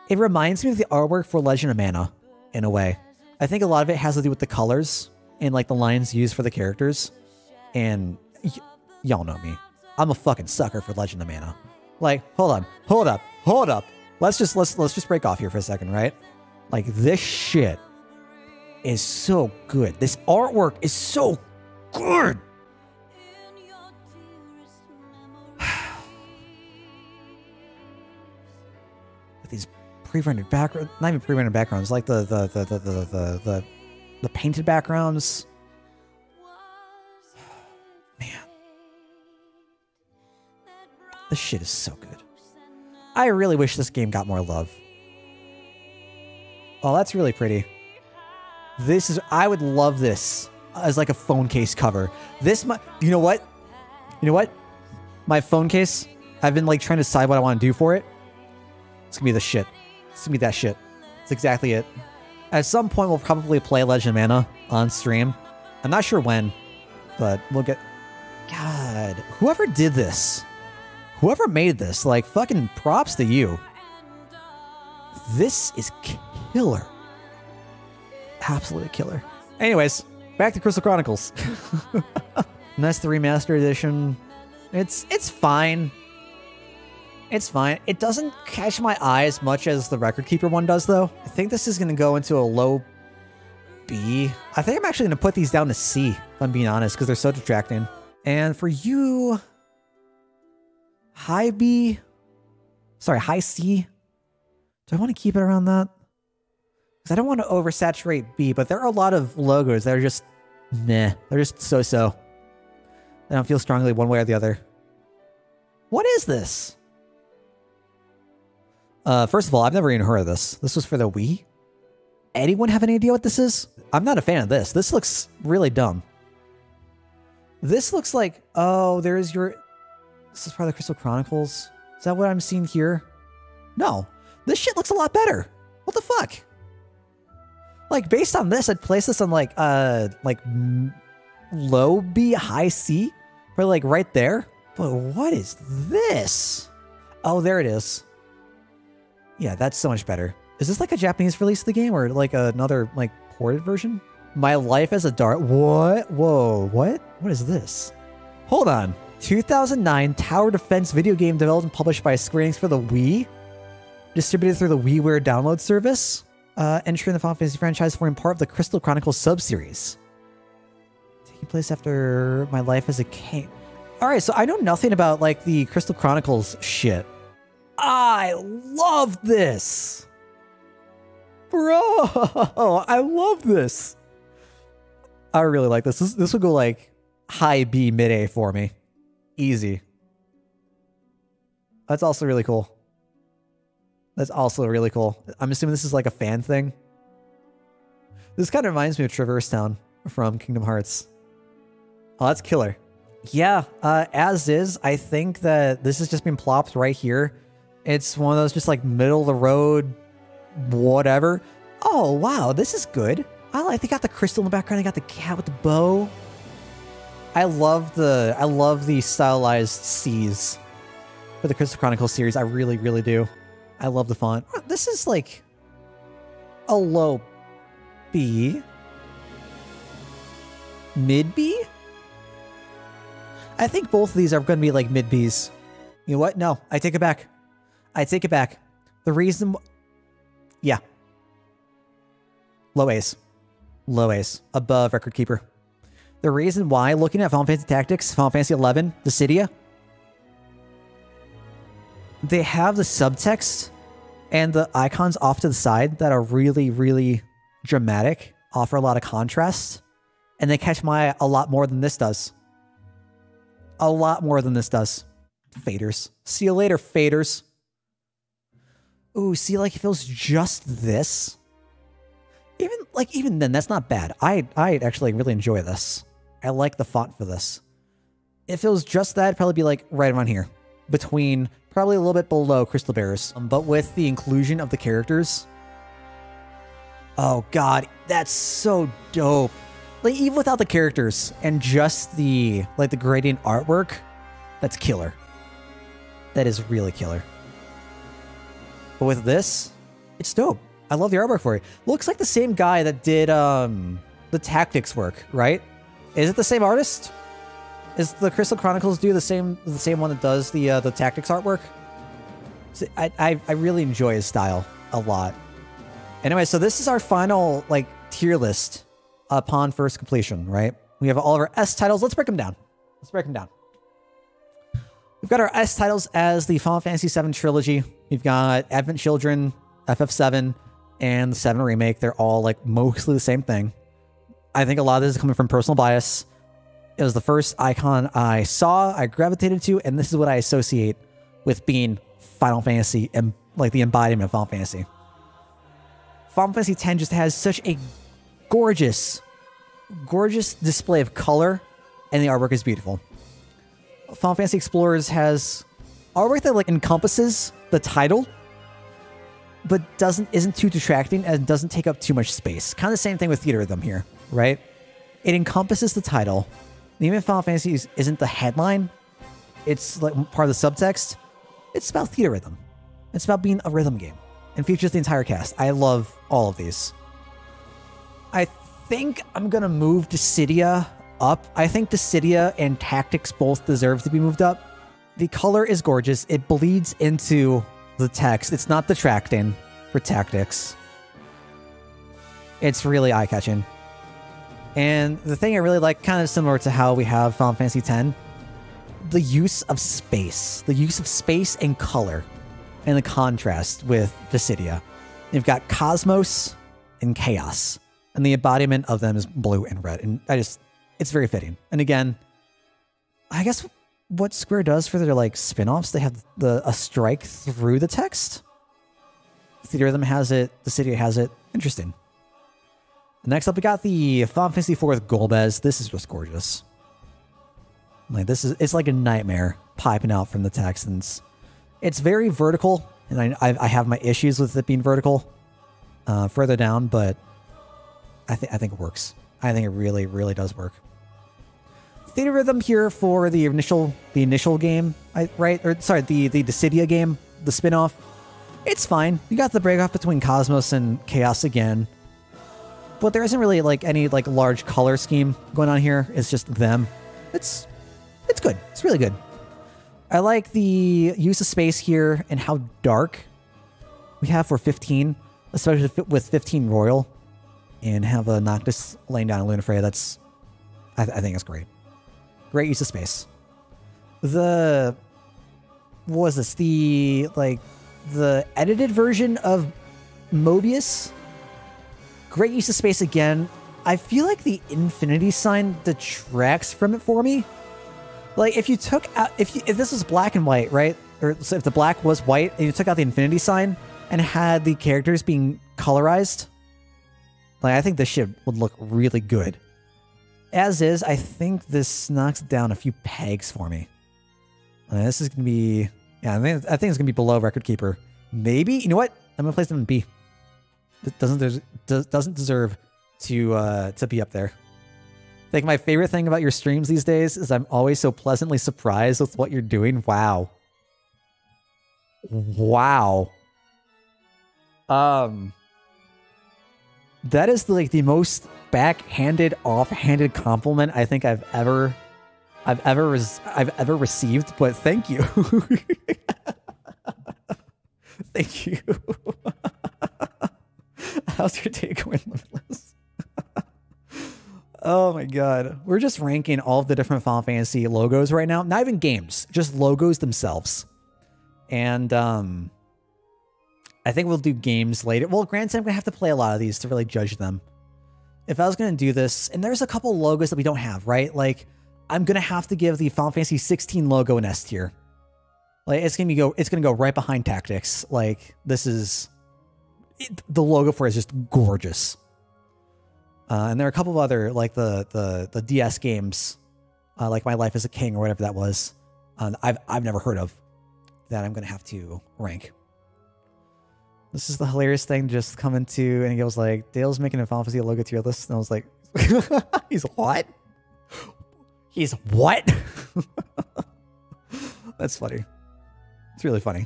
It reminds me of the artwork for Legend of Mana, in a way. I think a lot of it has to do with the colors and like the lines used for the characters. And y'all know me. I'm a fucking sucker for Legend of Mana. Like, hold up. Let's just break off here for a second, right? Like, this shit is so good. This artwork is so good. With these pre-rendered backgrounds, not even pre-rendered backgrounds, like the painted backgrounds. This shit is so good. I really wish this game got more love. Oh, that's really pretty. This is, I would love this as like a phone case cover. This, you know what? You know what? My phone case, I've been like trying to decide what I want to do for it. It's gonna be the shit. It's gonna be that shit. It's exactly it. At some point, we'll probably play Legend of Mana on stream. I'm not sure when, but we'll get... God, whoever did this, whoever made this, like, fucking props to you. This is killer. Absolutely killer. Anyways, back to Crystal Chronicles. And that's the remastered edition. It's fine. It's fine. It doesn't catch my eye as much as the Record Keeper one does, though. I think this is going to go into a low B. I think I'm actually going to put these down to C, if I'm being honest, because they're so distracting. And for you, high B, sorry, high C. Do I want to keep it around that? Because I don't want to oversaturate B, but there are a lot of logos that are just meh. They're just so-so. They don't feel strongly one way or the other. What is this? First of all, I've never even heard of this. This was for the Wii? Anyone have any idea what this is? I'm not a fan of this. This looks really dumb. This looks like... Oh, there's your... This is part of the Crystal Chronicles. Is that what I'm seeing here? No. This shit looks a lot better. What the fuck? Like, based on this, I'd place this on, like low B, high C. Probably, like, right there. But what is this? Oh, there it is. Yeah, that's so much better. Is this like a Japanese release of the game or like another like ported version? My Life as a Dart. What? Whoa, what? What is this? Hold on. 2009 tower defense video game developed and published by Square Enix for the Wii. Distributed through the WiiWare download service. Entry in the Final Fantasy franchise forming part of the Crystal Chronicles sub-series. Taking place after My Life as a King. Alright, so I know nothing about like the Crystal Chronicles shit. I love this. Bro, I love this. I really like this. This would go like high B, mid A for me. Easy. That's also really cool. That's also really cool. I'm assuming this is like a fan thing. This kind of reminds me of Traverse Town from Kingdom Hearts. Oh, that's killer. Yeah, as is, I think that this has just been plopped right here. It's one of those just like middle of the road, whatever. Oh, wow, this is good. I like, they got the crystal in the background. They got the cat with the bow. I love the stylized C's for the Crystal Chronicles series. I really, really do. I love the font. This is like a low B. Mid B? I think both of these are going to be like mid Bs. You know what? No, I take it back. I take it back. The reason... Yeah. Low A's. Low A's. Above Record Keeper. The reason why, looking at Final Fantasy Tactics, Final Fantasy XI, Dissidia, they have the subtext and the icons off to the side that are really, really dramatic, offer a lot of contrast, and they catch my eye a lot more than this does. A lot more than this does. Faders. See you later, faders. Ooh, see, like, if it was just this, even then, that's not bad. I actually really enjoy this. I like the font for this. If it was just that, it'd probably be like right around here, between probably a little bit below Crystal Bearers. But with the inclusion of the characters, oh god, that's so dope. Like, even without the characters and just the like the gradient artwork, that's killer. That is really killer. But with this, it's dope. I love the artwork for it. Looks like the same guy that did the Tactics work, right? Is it the same artist? Is the Crystal Chronicles do the same one that does the Tactics artwork? So I really enjoy his style a lot. Anyway, so this is our final like tier list upon first completion, right? We have all of our S titles. Let's break them down. Let's break them down. We've got our S titles as the Final Fantasy VII trilogy. We've got Advent Children, FF7, and the 7 Remake. They're all like mostly the same thing. I think a lot of this is coming from personal bias. It was the first icon I saw, I gravitated to, and this is what I associate with being Final Fantasy and like the embodiment of Final Fantasy. Final Fantasy X just has such a gorgeous display of color, and the artwork is beautiful. Final Fantasy Explorers has artwork that like encompasses the title, but isn't too distracting and doesn't take up too much space. Kind of the same thing with Theater Rhythm here, right? It encompasses the title. Even if Final Fantasy isn't the headline, it's like part of the subtext. It's about theater rhythm. It's about being a rhythm game and features the entire cast. I love all of these. I think I'm going to move Dissidia up. I think Dissidia and Tactics both deserve to be moved up. The color is gorgeous. It bleeds into the text. It's not detracting for Tactics. It's really eye-catching. And the thing I really like, kind of similar to how we have Final Fantasy X, the use of space. The use of space and color and the contrast with Dissidia. You've got Cosmos and Chaos, and the embodiment of them is blue and red. And it's very fitting. And again, I guess what Square does for their like spin-offs, they have a strike through the text. Theater Rhythm has it. Dissidia has it. Interesting. Next up, we got the Final Fantasy IV with Golbez. This is just gorgeous. Like it's like a nightmare piping out from the text, and it's very vertical. And I have my issues with it being vertical further down, but I think it works. I think it really, really does work. Theater Rhythm here for the initial game, right? Or sorry, the Dissidia game, the spin-off. It's fine. You got the break-off between Cosmos and Chaos again. But there isn't really like any like large color scheme going on here. It's just them. It's good. It's really good. I like the use of space here and how dark we have for 15, especially with 15 Royal, and have a Noctis laying down a Lunafreya. I think it's great. Great use of space. What was this? The edited version of Mobius. Great use of space again. I feel like the infinity sign detracts from it for me. Like if you took out, if this was black and white, right? Or so if the black was white and you took out the infinity sign and had the characters being colorized, like I think this shit would look really good. As is, I think this knocks down a few pegs for me. This is gonna be, yeah, I think it's gonna be below Record Keeper. Maybe, you know what? I'm gonna place them in B. It doesn't deserve to be up there. I think my favorite thing about your streams these days is I'm always so pleasantly surprised with what you're doing. Wow. Wow. That is like the most backhanded, offhanded compliment I think I've ever received. But thank you. Thank you. How's your day going, Limitless? Oh my god. We're just ranking all of the different Final Fantasy logos right now. Not even games, just logos themselves. And I think we'll do games later. Well, granted, I'm going to have to play a lot of these to really judge them. If I was going to do this, and there's a couple logos that we don't have, right? Like, I'm going to have to give the Final Fantasy 16 logo an S tier. Like, it's going to go right behind Tactics. Like, this is... the logo for it is just gorgeous. And there are a couple of other, like the DS games, like My Life as a King or whatever that was, I've never heard of, that I'm going to have to rank. This is the hilarious thing just coming to, and he goes like, Dale's making a Final Fantasy logo tier list. And I was like, he's what? He's what? That's funny. It's really funny.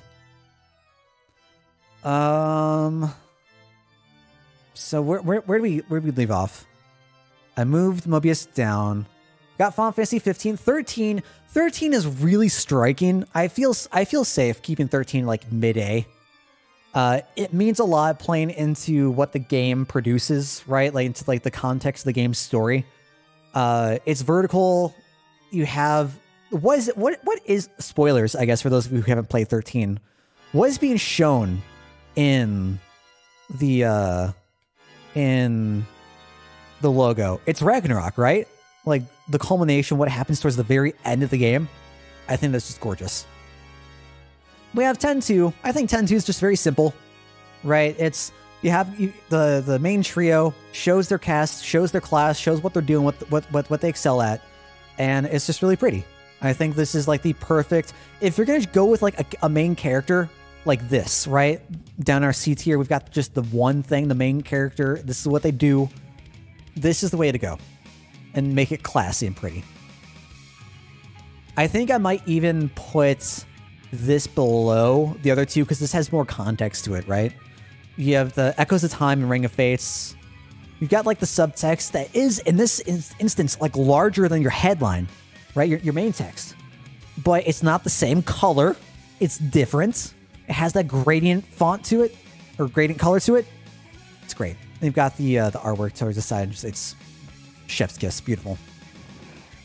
So where do we leave off? I moved Mobius down. Got Final Fantasy 15. 13 is really striking. I feel safe keeping 13 like mid-A. It means a lot playing into what the game produces, right? Like into like the context of the game's story. It's vertical. You have what is spoilers, I guess, for those of you who haven't played 13. What is being shown in the logo? It's Ragnarok, right? Like the culmination, what happens towards the very end of the game. I think that's just gorgeous. We have 10-2. I think 10-2 is just very simple, right? It's, you have the main trio shows their cast, shows their class, shows what they're doing, what they excel at, and it's just really pretty. I think this is like the perfect, if you're gonna go with like a main character like this, right? Down our C tier, we've got just the one thing, the main character, this is what they do. This is the way to go, and make it classy and pretty. I think I might even put this below the other two because this has more context to it, right? You have the Echoes of Time and Ring of Fates. You've got like the subtext that is, in this instance, like larger than your headline, right? Your main text. But it's not the same color. It's different. It has that gradient font to it, or gradient color to it. It's great. And you've got the artwork towards the side. It's chef's kiss. Beautiful.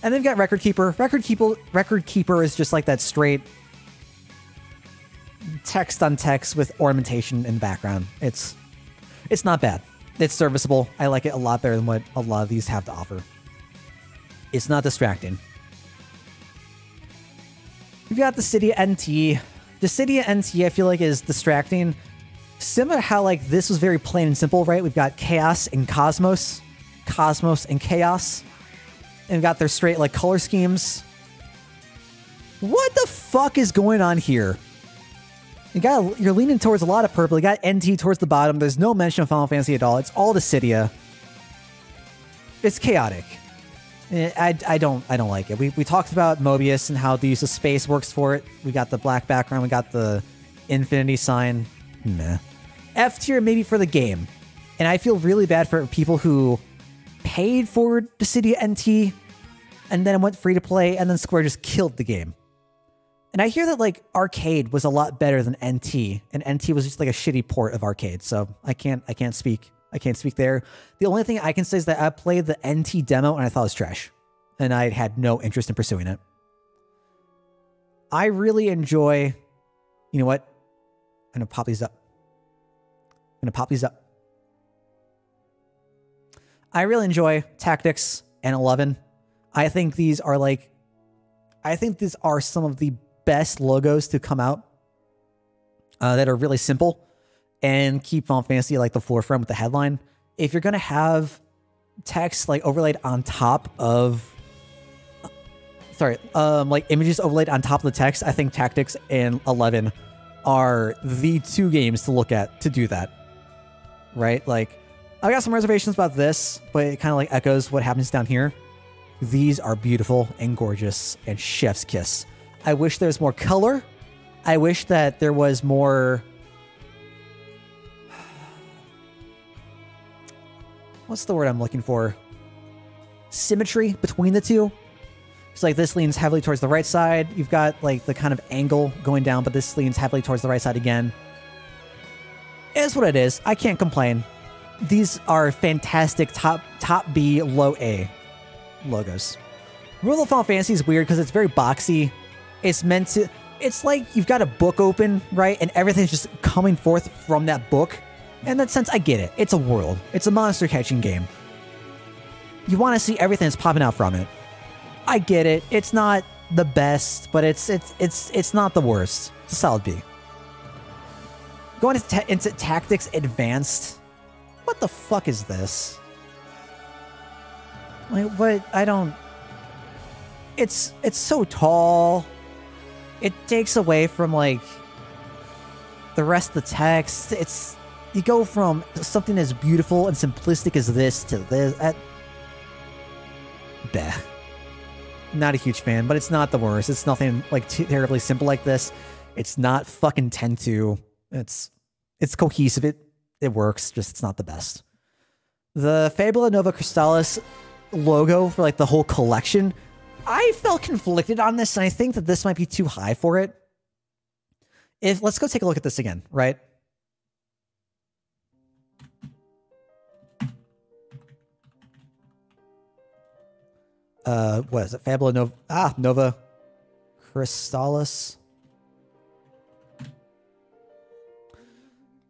And then you've got Record Keeper. Record Keeper is just like that straight text on text with ornamentation in the background. It's not bad. It's serviceable. I like it a lot better than what a lot of these have to offer. It's not distracting. We've got the City NT. The City NT I feel like is distracting. Similar to how like this was very plain and simple, right? We've got Chaos and Cosmos. Cosmos and Chaos. And we've got their straight like color schemes. What the fuck is going on here? You're leaning towards a lot of purple. You got NT towards the bottom. There's no mention of Final Fantasy at all. It's all Dissidia. It's chaotic. I don't like it. We talked about Mobius and how the use of space works for it. We got the black background. We got the infinity sign. Meh. F tier maybe for the game. And I feel really bad for people who paid for Dissidia NT and then it went free to play and then Square just killed the game. And I hear that like Arcade was a lot better than NT, and NT was just like a shitty port of Arcade. So I can't speak there. The only thing I can say is that I played the NT demo and I thought it was trash, and I had no interest in pursuing it. I really enjoy. You know what? I'm gonna pop these up. I really enjoy Tactics and 11. I think these are some of the best logos to come out that are really simple and keep Final Fantasy like the forefront with the headline. If you're gonna have text like overlaid on top of, like images overlaid on top of the text, I think Tactics and 11 are the two games to look at to do that. Right? Like, I got some reservations about this, but it kind of like echoes what happens down here. These are beautiful and gorgeous and chef's kiss. I wish there was more color. I wish that there was more... What's the word I'm looking for? Symmetry between the two. It's like this leans heavily towards the right side. You've got like the kind of angle going down, but this leans heavily towards the right side again. It is what it is. I can't complain. These are fantastic top B, low A logos. Rule of Final Fantasy is weird because it's very boxy. It's meant to... It's like you've got a book open, right? And everything's just coming forth from that book. In that sense, I get it. It's a world. It's a monster catching game. You want to see everything that's popping out from it. I get it. It's not the best, but it's not the worst. It's a solid B. Going into Tactics Advanced. What the fuck is this? Like, what? I don't... It's so tall. It takes away from, like, the rest of the text. You go from something as beautiful and simplistic as this to this. Bah. Not a huge fan, but it's not the worst. It's nothing, like, terribly simple like this. It's not fucking 10-2. It's cohesive. It works, just it's not the best. The Fabula Nova Crystallis logo for, like, the whole collection... I felt conflicted on this, and I think that this might be too high for it. Let's go take a look at this again, right? What is it? Fabula Nova... Nova Crystallis.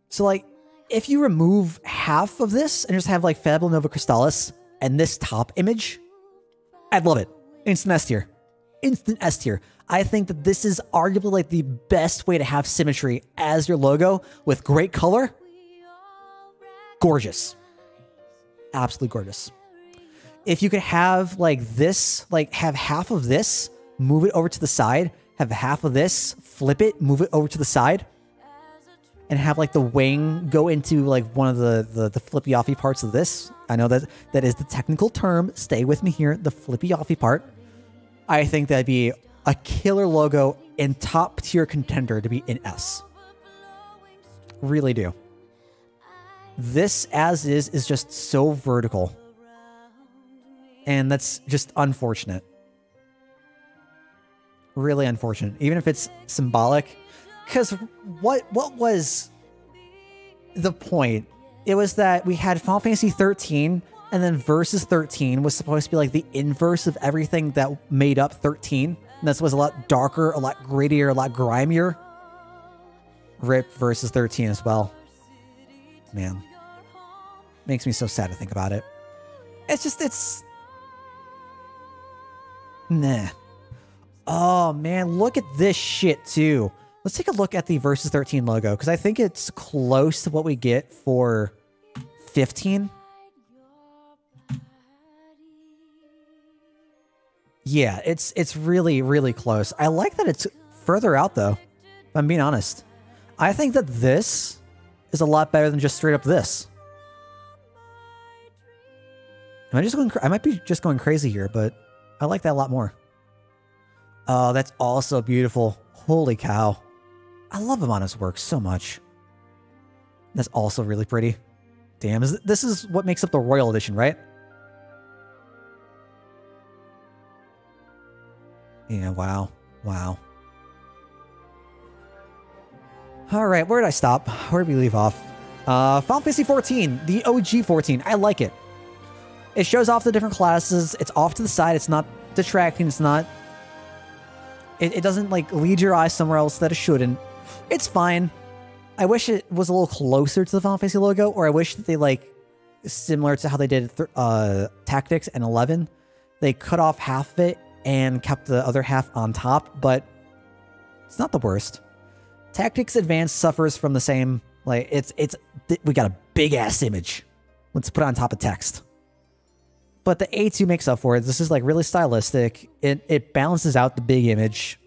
So, like, if you remove half of this and just have, like, Fabula Nova Crystallis and this top image, I'd love it. Instant S tier. Instant S tier. I think that this is arguably like the best way to have symmetry as your logo with great color. Gorgeous. Absolutely gorgeous. If you could have like this, like have half of this, move it over to the side, have half of this, flip it, move it over to the side, and have like the wing go into like one of the flippy-offy parts of this. I know that is the technical term. Stay with me here. The flippy-offy part. I think that'd be a killer logo and top tier contender to be in S. Really do. This as is just so vertical. And that's just unfortunate. Really unfortunate. Even if it's symbolic. Because what was the point? It was that we had Final Fantasy 13, and then Versus 13 was supposed to be like the inverse of everything that made up 13. And this was a lot darker, a lot grittier, a lot grimier. RIP Versus 13 as well. Man. Makes me so sad to think about it. It's... Nah. Oh, man, look at this shit, too. Let's take a look at the Versus 13 logo, because I think it's close to what we get for 15. Yeah, it's really, really close. I like that it's further out, though, if I'm being honest. I think that this is a lot better than just straight up this. I might be just going crazy here, but I like that a lot more. Oh, that's also beautiful. Holy cow. I love Amano's work so much. That's also really pretty. Damn, this is what makes up the Royal Edition, right? Yeah, wow. Wow. Alright, where did I stop? Where did we leave off? Final Fantasy 14, the OG 14. I like it. It shows off the different classes. It's off to the side. It's not distracting. It's not... It doesn't, like, lead your eyes somewhere else that it shouldn't. It's fine. I wish it was a little closer to the Final Fantasy logo, or I wish that they, like, similar to how they did Tactics and 11, they cut off half of it and kept the other half on top, but it's not the worst. Tactics Advanced suffers from the same, like, we got a big-ass image. Let's put it on top of text. But the A2 makes up for it. This is like really stylistic. It balances out the big image.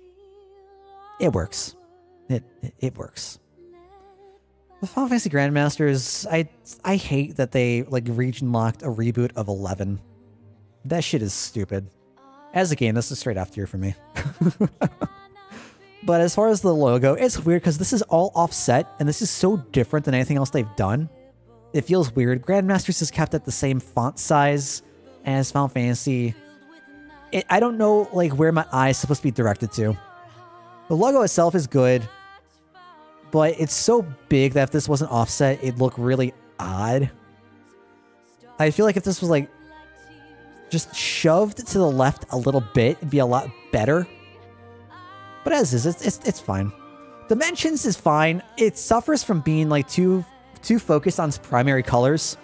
It works. It works. The Final Fantasy Grandmasters, I hate that they like region locked a reboot of 11. That shit is stupid. As a game, this is straight F tier for me. But as far as the logo, it's weird because this is all offset and this is so different than anything else they've done. It feels weird. Grandmasters is kept at the same font size as Final Fantasy. I don't know like where my eye is supposed to be directed to. The logo itself is good, but it's so big that if this wasn't offset, it'd look really odd. I feel like if this was like just shoved to the left a little bit, it'd be a lot better. But as is, it's fine. Dimensions is fine. It suffers from being like too focused on its primary colors.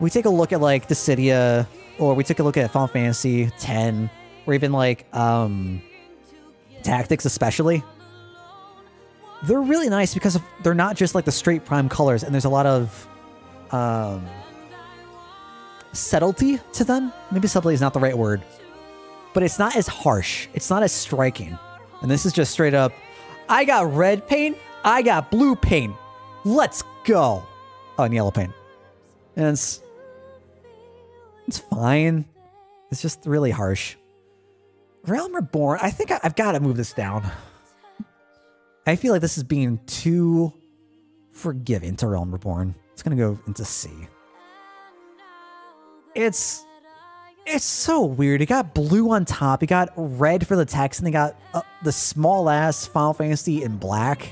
We take a look at like Dissidia, or we took a look at Final Fantasy X, or even like Tactics especially. They're really nice because they're not just like the straight prime colors, and there's a lot of subtlety to them. Maybe subtlety is not the right word, but it's not as harsh. It's not as striking. And this is just straight up, I got red paint, I got blue paint. Let's go. Oh, and yellow paint. And it's fine. It's just really harsh. Realm Reborn, I think I've got to move this down. I feel like this is being too forgiving to Realm Reborn. It's going to go into C. It's so weird. It got blue on top. It got red for the text, and they got the small-ass Final Fantasy in black.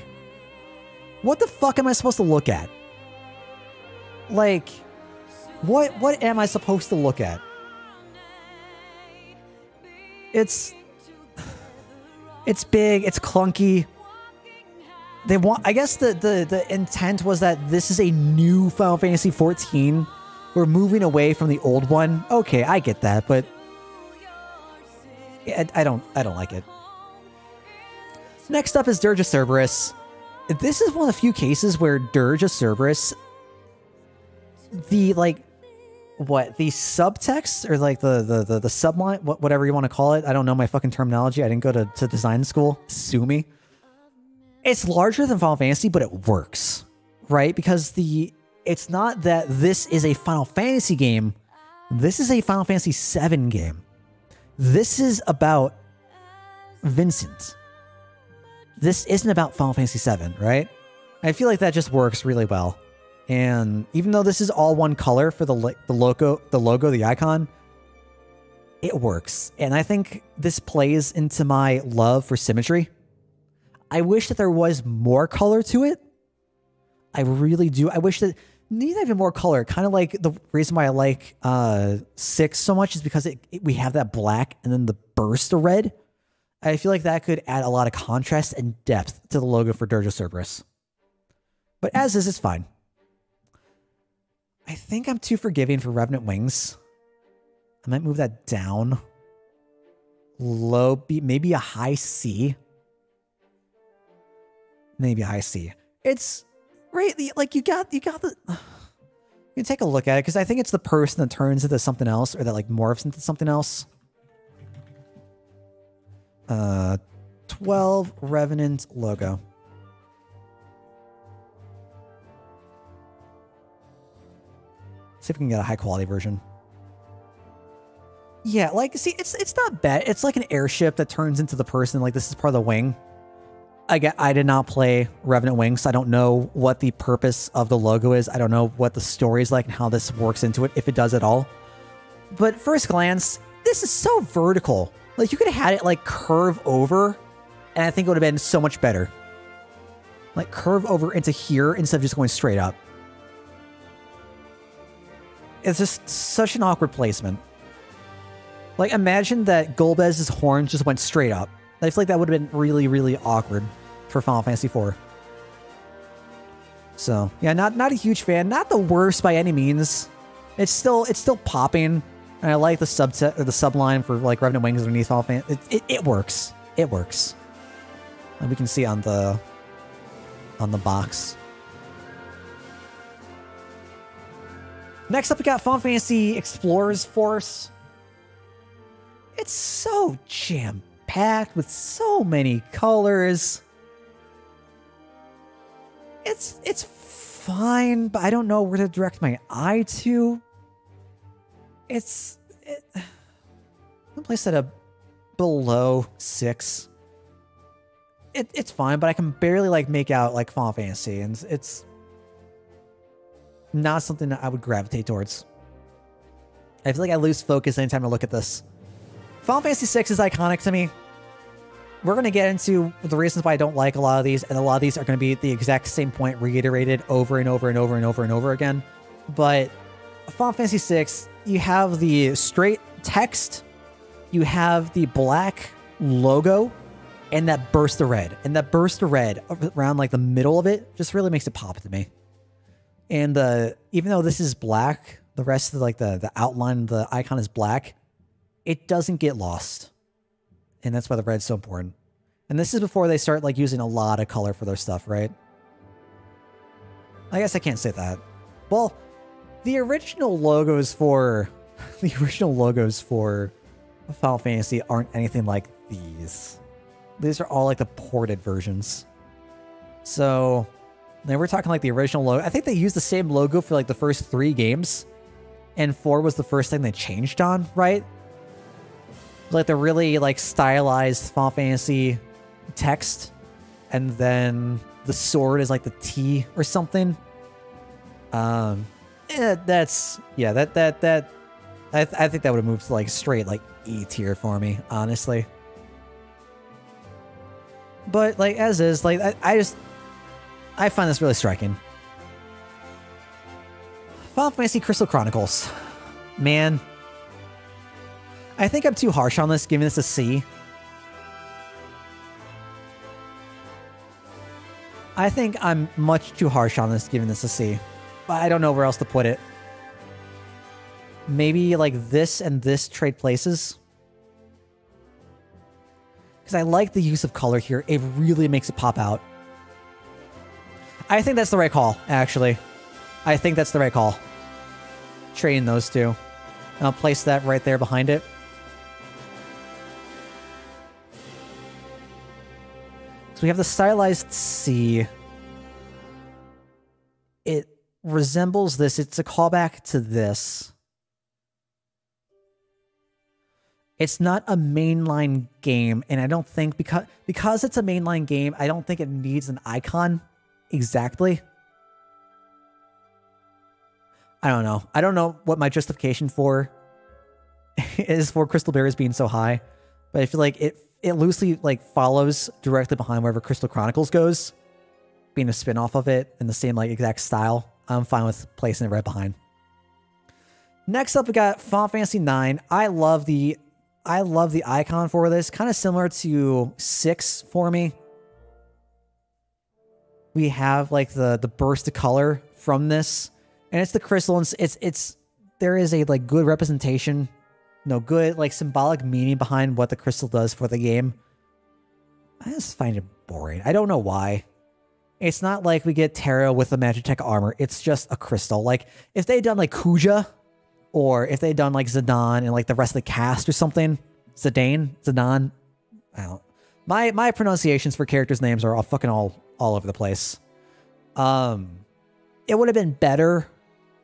What the fuck am I supposed to look at? Like, what am I supposed to look at? It's big. It's clunky. They want. I guess the intent was that this is a new Final Fantasy 14. We're moving away from the old one. Okay, I get that, but I don't like it. Next up is Dirge of Cerberus. This is one of the few cases where Dirge of Cerberus, the subtext or like the subline, whatever you want to call it. I don't know my fucking terminology. I didn't go to design school. Sue me. It's larger than Final Fantasy, but it works, right? Because it's not that this is a Final Fantasy game. This is a Final Fantasy VII game. This is about Vincent. This isn't about Final Fantasy VII, right? I feel like that just works really well. And even though this is all one color for the logo, the icon, it works. And I think this plays into my love for symmetry. I wish that there was more color to it. I really do. I wish that need even more color. Kind of like the reason why I like 6 so much is because we have that black and then the burst of red. I feel like that could add a lot of contrast and depth to the logo for Dirge of Cerberus. But as is, it's fine. I think I'm too forgiving for Revenant Wings. I might move that down. Low B, maybe a high C. Maybe a high C. It's right, like you got the. You can take a look at it because I think it's the person that turns into something else or that like morphs into something else. 12 Revenant logo. See if we can get a high quality version. Yeah, like, see, it's not bad. It's like an airship that turns into the person. Like, this is part of the wing. I did not play Revenant Wings, so I don't know what the purpose of the logo is. I don't know what the story is like and how this works into it, if it does at all. But first glance, this is so vertical. Like, you could have had it, like, curve over, and I think it would have been so much better. Like, curve over into here instead of just going straight up. It's just such an awkward placement. Like, imagine that Golbez's horn just went straight up. I feel like that would have been really, really awkward for Final Fantasy IV. So, yeah, not a huge fan. Not the worst by any means. It's still popping. And I like the subset or the subline for like Revenant Wings underneath Final Fantasy. It works. It works. And we can see on the box. Next up, we got Final Fantasy Explorers Force. It's so jam-packed with so many colors. It's fine, but I don't know where to direct my eye to. I'm placed at a below 6. It's fine, but I can barely like make out like Final Fantasy, and it's not something that I would gravitate towards. I feel like I lose focus anytime I look at this. Final Fantasy VI is iconic to me. We're going to get into the reasons why I don't like a lot of these, and a lot of these are going to be the exact same point reiterated over and over and over and over and over again. But Final Fantasy VI, you have the straight text, you have the black logo, and that burst of red. And that burst of red around like the middle of it just really makes it pop to me. And even though this is black, the rest of like the outline, the icon is black, it doesn't get lost. And that's why the red's so important. And this is before they start like using a lot of color for their stuff, right? I guess I can't say that. Well, the original logos for Final Fantasy aren't anything like these. These are all like the ported versions. So now we're talking like the original logo. I think they used the same logo for like the first 3 games. And 4 was the first thing they changed on, right? Like the really like stylized Final Fantasy text. And then the sword is like the T or something. I think that would have moved to like straight like E tier for me, honestly. But like as is, like I find this really striking. Final Fantasy Crystal Chronicles. Man. I think I'm too harsh on this, giving this a C. I think I'm much too harsh on this, giving this a C. But I don't know where else to put it. Maybe like this and this trade places. because I like the use of color here. It really makes it pop out. I think that's the right call, actually. I think that's the right call. Trading those two. And I'll place that right there behind it. So we have the stylized C. It resembles this. It's a callback to this. It's not a mainline game, and I don't think because it's a mainline game, I don't think it needs an icon exactly. I don't know. I don't know what my justification for is for Crystal Berries being so high, but I feel like it loosely like follows directly behind wherever Crystal Chronicles goes, being a spin-off of it in the same like exact style. I'm fine with placing it right behind. Next up, we got Final Fantasy IX. I love the icon for this, kind of similar to 6 for me. We have like the burst of color from this, and it's the crystal, and it's there is a like good representation, good like symbolic meaning behind what the crystal does for the game. I just find it boring. I don't know why. It's not like we get Terra with the Magitech armor. It's just a crystal. Like if they'd done like Kuja, or if they'd done like Zidane and like the rest of the cast or something. Zidane? I don't. My pronunciations for characters' names are all over the place. It would have been better.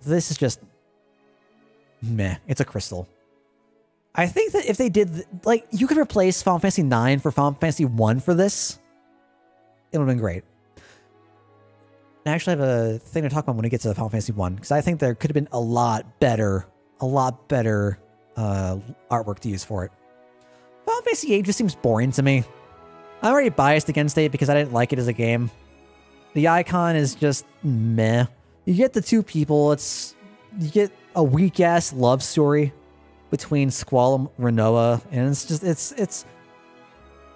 This is just meh. It's a crystal. I think that if they did, like, you could replace Final Fantasy IX for Final Fantasy I for this. It would have been great. I actually have a thing to talk about when we get to Final Fantasy I, because I think there could have been a lot better artwork to use for it. Final Fantasy VIII just seems boring to me. I'm already biased against it because I didn't like it as a game. The icon is just meh. You get the two people. You get a weak ass love story between Squall and Rinoa, and it's.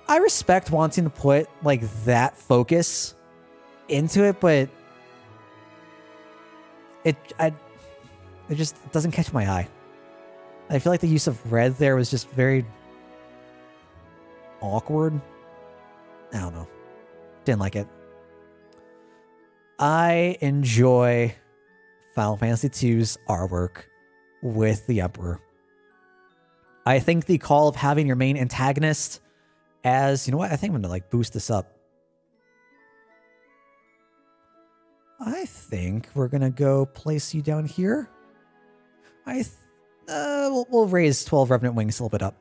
I respect wanting to put like that focus into it, but it just doesn't catch my eye. I feel like the use of red there was just very awkward. I don't know. Didn't like it. I enjoy Final Fantasy II's artwork with the Emperor. I think the call of having your main antagonist as, you know what? I think I'm going to like boost this up. I think we're going to go place you down here. We'll raise 12 Revenant Wings a little bit up.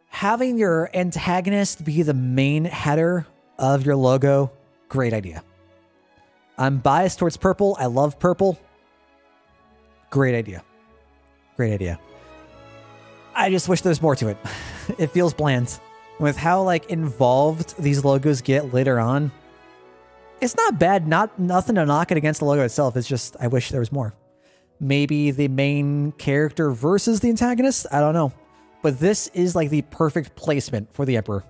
Having your antagonist be the main header of your logo, great idea. I'm biased towards purple. I love purple. Great idea. Great idea. I just wish there's more to it. It feels bland. With how like involved these logos get later on, it's not bad. Nothing to knock it against the logo itself. It's just I wish there was more. Maybe the main character versus the antagonist? I don't know. But this is like the perfect placement for the Emperor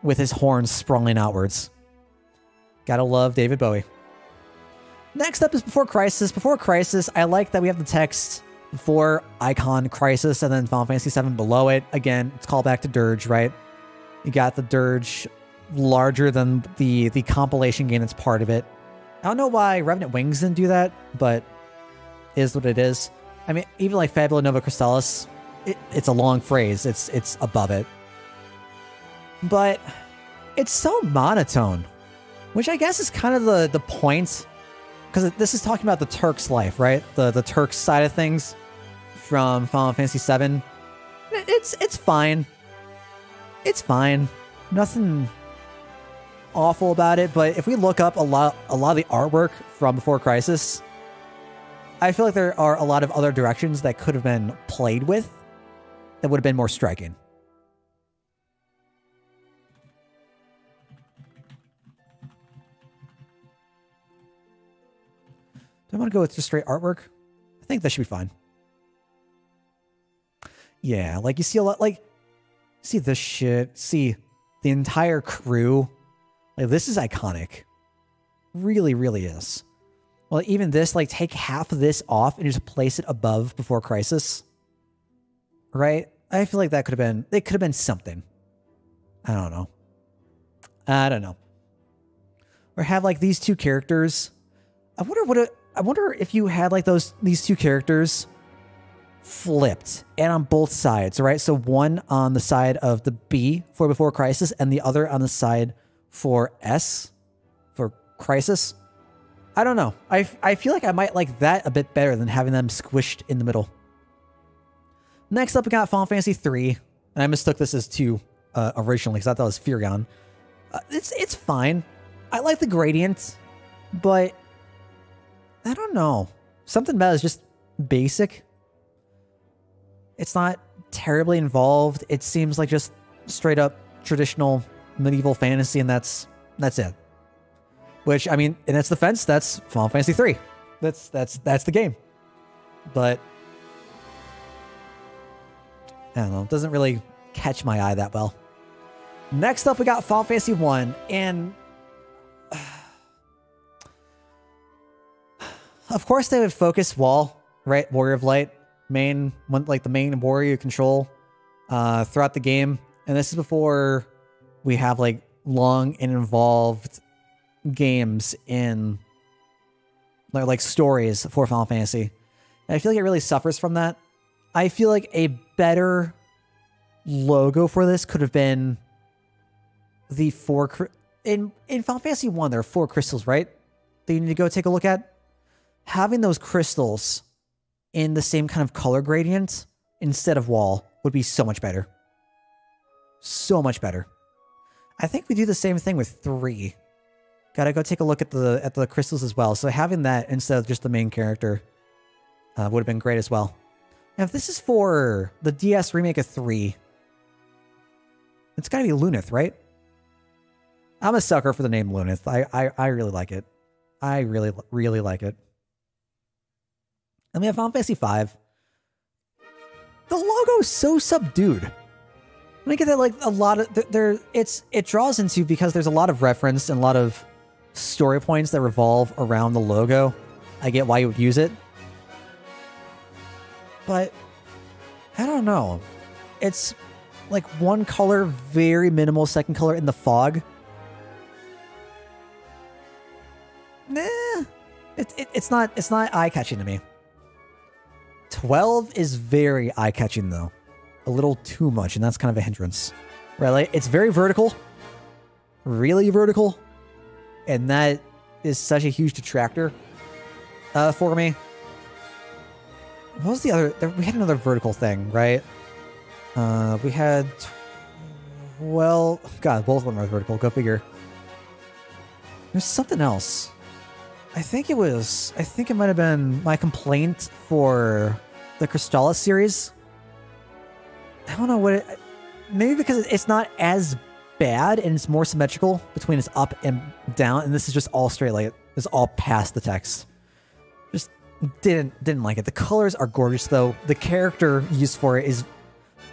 with his horns sprawling outwards. Gotta love David Bowie. Next up is Before Crisis. Before Crisis, I like that we have the text before Icon Crisis and then Final Fantasy VII below it. Again, it's called back to Dirge, right? You got the Dirge larger than the compilation game that's part of it. I don't know why Revenant Wings didn't do that, but it is what it is. I mean, even like Fabula Nova Crystallis, it's a long phrase. It's above it. But it's so monotone, which I guess is kind of the point, because this is talking about the Turk's life, right? The Turk's side of things from Final Fantasy VII. It's fine. It's fine. Nothing awful about it, but if we look up a lot of the artwork from Before Crisis, I feel like there are a lot of other directions that could have been played with that would have been more striking. Do I want to go with just straight artwork? I think that should be fine. Yeah, like you see a lot, like, see this shit, see the entire crew. Like, this is iconic. Really, really is. Well, even this, like, take half of this off and just place it above Before Crisis. Right? I feel like that could have been, it could have been something. I don't know. I don't know. Or have like these two characters. I wonder if you had like these two characters flipped and on both sides, right? So one on the side of the B for Before Crisis and the other on the side for S for Crisis. I don't know. I feel like I might like that a bit better than having them squished in the middle. Next up, we got Final Fantasy 3. And I mistook this as 2 originally because I thought it was Furion. It's fine. I like the gradient, but I don't know. Something about it is just basic. It's not terribly involved. It seems like just straight up traditional medieval fantasy, and that's it. Which, I mean, in its defense, that's Final Fantasy 3. That's the game. But I don't know. It doesn't really catch my eye that well. Next up, we got Final Fantasy 1, and of course they would focus Wall, right? Warrior of Light, the main warrior you control throughout the game. And this is before we have like long and involved games in like stories for Final Fantasy. And I feel like it really suffers from that. I feel like a better logo for this could have been the in Final Fantasy 1, there are 4 crystals, right? That you need to go take a look at. Having those crystals in the same kind of color gradient instead of wall would be so much better. So much better. I think we do the same thing with 3. Gotta go take a look at the crystals as well. So having that instead of just the main character would have been great as well. Now, if this is for the DS remake of 3, it's gotta be Lunith, right? I'm a sucker for the name Lunith. I really like it. I really, really like it. And we have Final Fantasy 5. The logo is so subdued. I get that like a lot of it draws into, because there's a lot of reference and a lot of story points that revolve around the logo. I get why you would use it. But I don't know. It's like one color, very minimal second color in the fog. Nah. It's not eye-catching to me. 12 is very eye-catching though. A little too much, and that's kind of a hindrance. Right? Like, it's very vertical. Really vertical. And that is such a huge detractor for me. What was the other? We had another vertical thing, right? We had... Well, God, both of them are vertical. Go figure. There's something else. I think it might have been my complaint for the Crystallis series. I don't know what it... Maybe because it's not as bad and it's more symmetrical between its up and down, and this is just all straight, like it's all past the text. Just didn't like it. The colors are gorgeous though. The character used for it is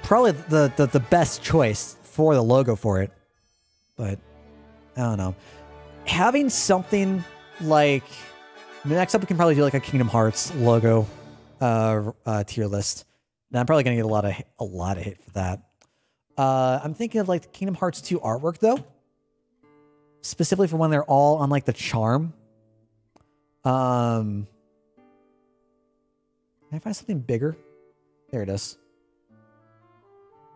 probably the best choice for the logo for it. But I don't know. Having something like... Next up we can probably do like a Kingdom Hearts logo tier list. Now, I'm probably gonna get a lot of hate for that. I'm thinking of like the Kingdom Hearts 2 artwork though, specifically for when they're all on like the charm. Can I find something bigger? There it is.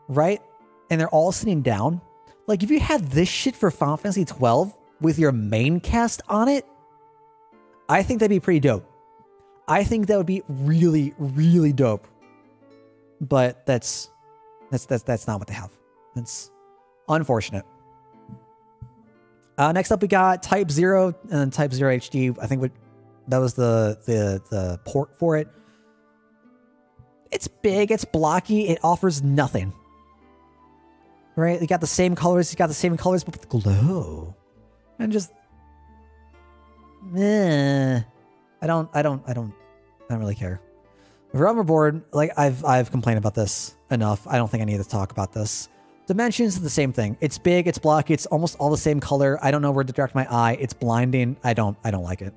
Right, and they're all sitting down. Like if you had this shit for Final Fantasy 12 with your main cast on it, I think that'd be pretty dope. I think that would be really, really dope. But that's not what they have. It's unfortunate. Next up, we got Type 0 and then Type 0 HD. I think that was the port for it. It's big. It's blocky. It offers nothing. Right? You got the same colors. You got the same colors, but with glow. And just, I don't really care. Realm Reborn, like I've complained about this enough. I don't think I need to talk about this. Dimensions is the same thing. It's big, it's blocky, it's almost all the same color. I don't know where to direct my eye. It's blinding. I don't like it.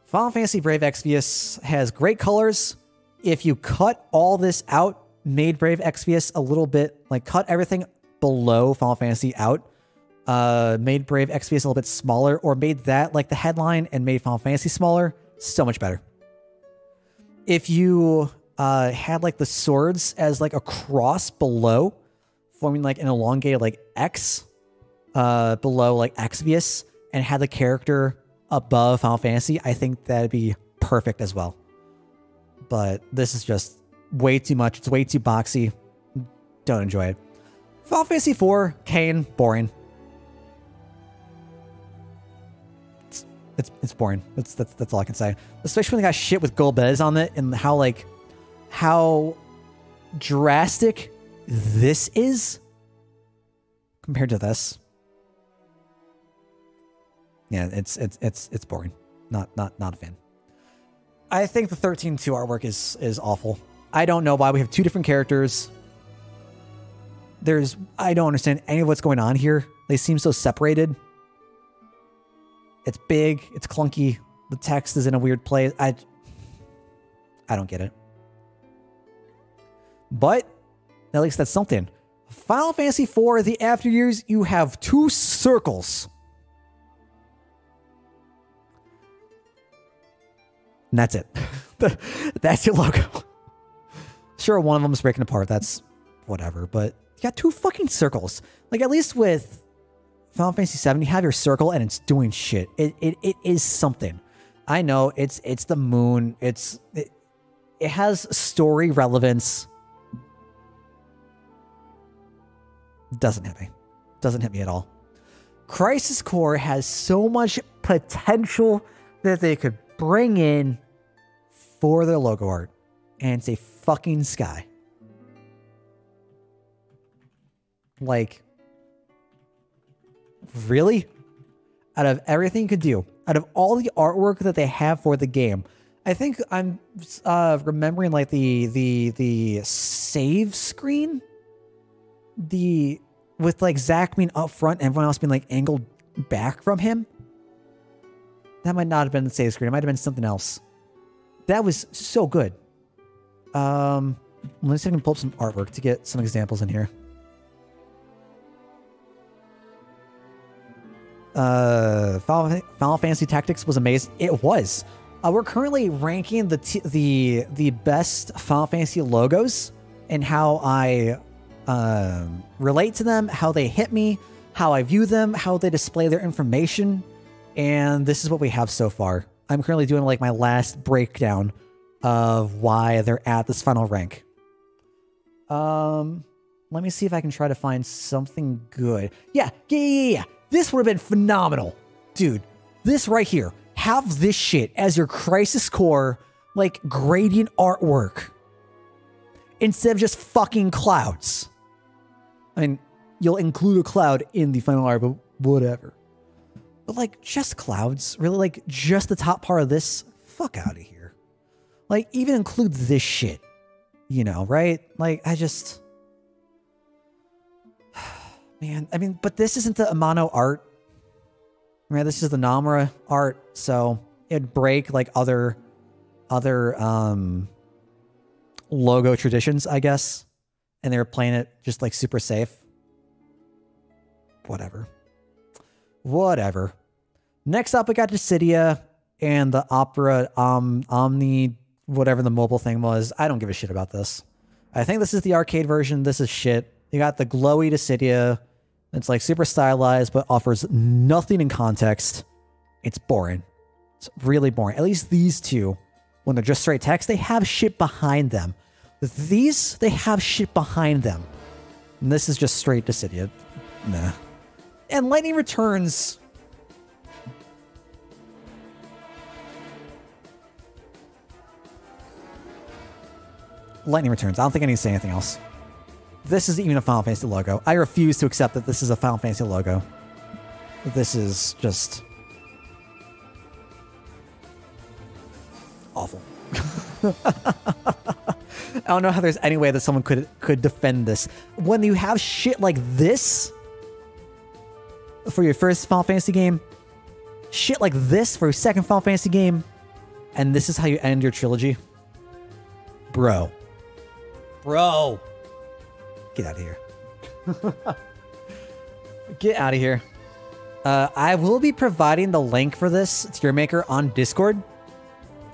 Final Fantasy Brave Exvius has great colors. If you cut all this out, made Brave Exvius a little bit, like cut everything below Final Fantasy out, made Brave Exvius a little bit smaller, or made that like the headline and made Final Fantasy smaller, so much better. If you had like the swords as like a cross below, forming like an elongated like X below like Exvius, and had the character above Final Fantasy, I think that'd be perfect as well. But this is just way too much. It's way too boxy. Don't enjoy it. Final Fantasy IV, Kain, boring. It's boring. That's all I can say. Especially when they got shit with Golbez on it, and how drastic this is compared to this. Yeah, it's boring. Not a fan. I think the 13-2 artwork is awful. I don't know why we have two different characters. I don't understand any of what's going on here. They seem so separated. It's big, it's clunky. The text is in a weird place. I don't get it. But at least that's something. Final Fantasy IV, the after years, you have 2 circles. And that's it. That's your logo. Sure, one of them is breaking apart. That's whatever. But you got 2 fucking circles. Like, at least with Final Fantasy VII, you have your circle and it's doing shit. It is something. I know it's the moon. It has story relevance. Doesn't hit me. Doesn't hit me at all. Crisis Core has so much potential that they could bring in for their logo art, and it's a fucking sky. Like, really? Out of everything you could do, out of all the artwork that they have for the game, I think I'm remembering like the save screen, with like Zack being up front and everyone else being like angled back from him. That might not have been the save screen. It might have been something else. That was so good. Let's see if I can pull up some artwork to get some examples in here. Final Fantasy Tactics was amazing. It was. We're currently ranking the best Final Fantasy logos and how I relate to them, how they hit me, how I view them, how they display their information. And this is what we have so far. I'm currently doing like my last breakdown of why they're at this final rank. Let me see if I can try to find something good. Yeah. This would have been phenomenal. Dude, this right here. Have this shit as your Crisis Core, like, gradient artwork. Instead of just fucking clouds. I mean, you'll include a cloud in the final art, but whatever. But, like, just clouds? Really, like, just the top part of this? Fuck out of here. Like, even include this shit. You know, right? Like, I just... Man, I mean, but this isn't the Amano art. Right? This is the Namura art, so it'd break, like, other logo traditions, I guess. And they were playing it just, like, super safe. Whatever. Next up, we got Dissidia and the Opera Omni, whatever the mobile thing was. I don't give a shit about this. I think this is the arcade version. This is shit. You got the glowy Dissidia. It's like super stylized, but offers nothing in context. It's boring. It's really boring. At least these two, when they're just straight text, they have shit behind them. With these, they have shit behind them. And this is just straight Dissidia. Nah. And Lightning Returns. Lightning Returns. I don't think I need to say anything else. This is even a Final Fantasy logo. I refuse to accept that this is a Final Fantasy logo. This is just... awful. I don't know how there's any way that someone could defend this. When you have shit like this for your first Final Fantasy game, shit like this for your second Final Fantasy game, and this is how you end your trilogy? Bro. Get out of here. Get out of here. I will be providing the link for this tier maker on Discord.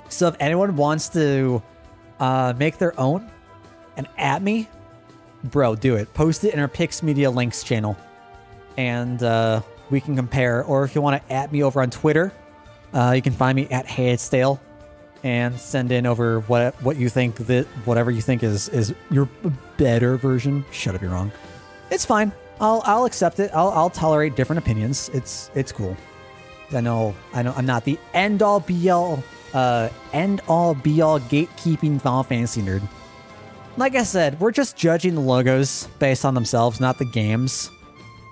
So if anyone wants to make their own and at me, bro, do it. Post it in our Pix Media Links channel. And we can compare. Or if you want to at me over on Twitter, you can find me at HeyyItsDale and send in over what you think, that whatever you think is your better version. Shut up, you're wrong. It's fine. I'll accept it. I'll tolerate different opinions. It's cool. I know I'm not the end all be all gatekeeping Final Fantasy nerd. Like I said, we're just judging the logos based on themselves, not the games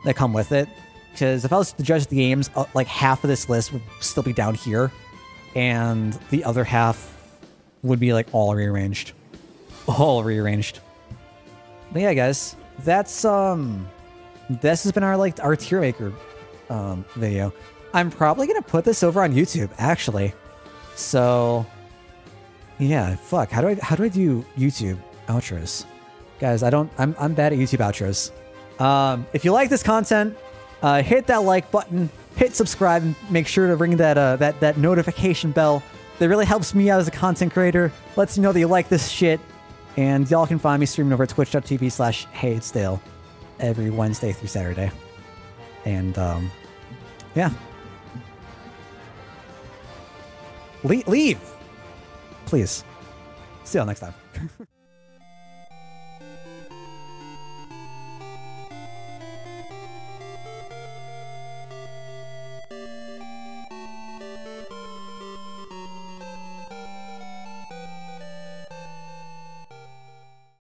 that come with it. Because if I was to judge the games, like half of this list would still be down here, and the other half would be like all rearranged. All rearranged. But yeah, guys, that's this has been our tier maker video. I'm probably gonna put this over on YouTube, actually. So yeah, fuck. How do I do YouTube outros? Guys, I'm bad at YouTube outros. If you like this content, hit that like button, hit subscribe, and make sure to ring that notification bell. That really helps me out as a content creator. Lets you know that you like this shit. And y'all can find me streaming over at twitch.tv/HeyyItsDale every Wednesday through Saturday. And yeah. Leave! Please. See y'all next time.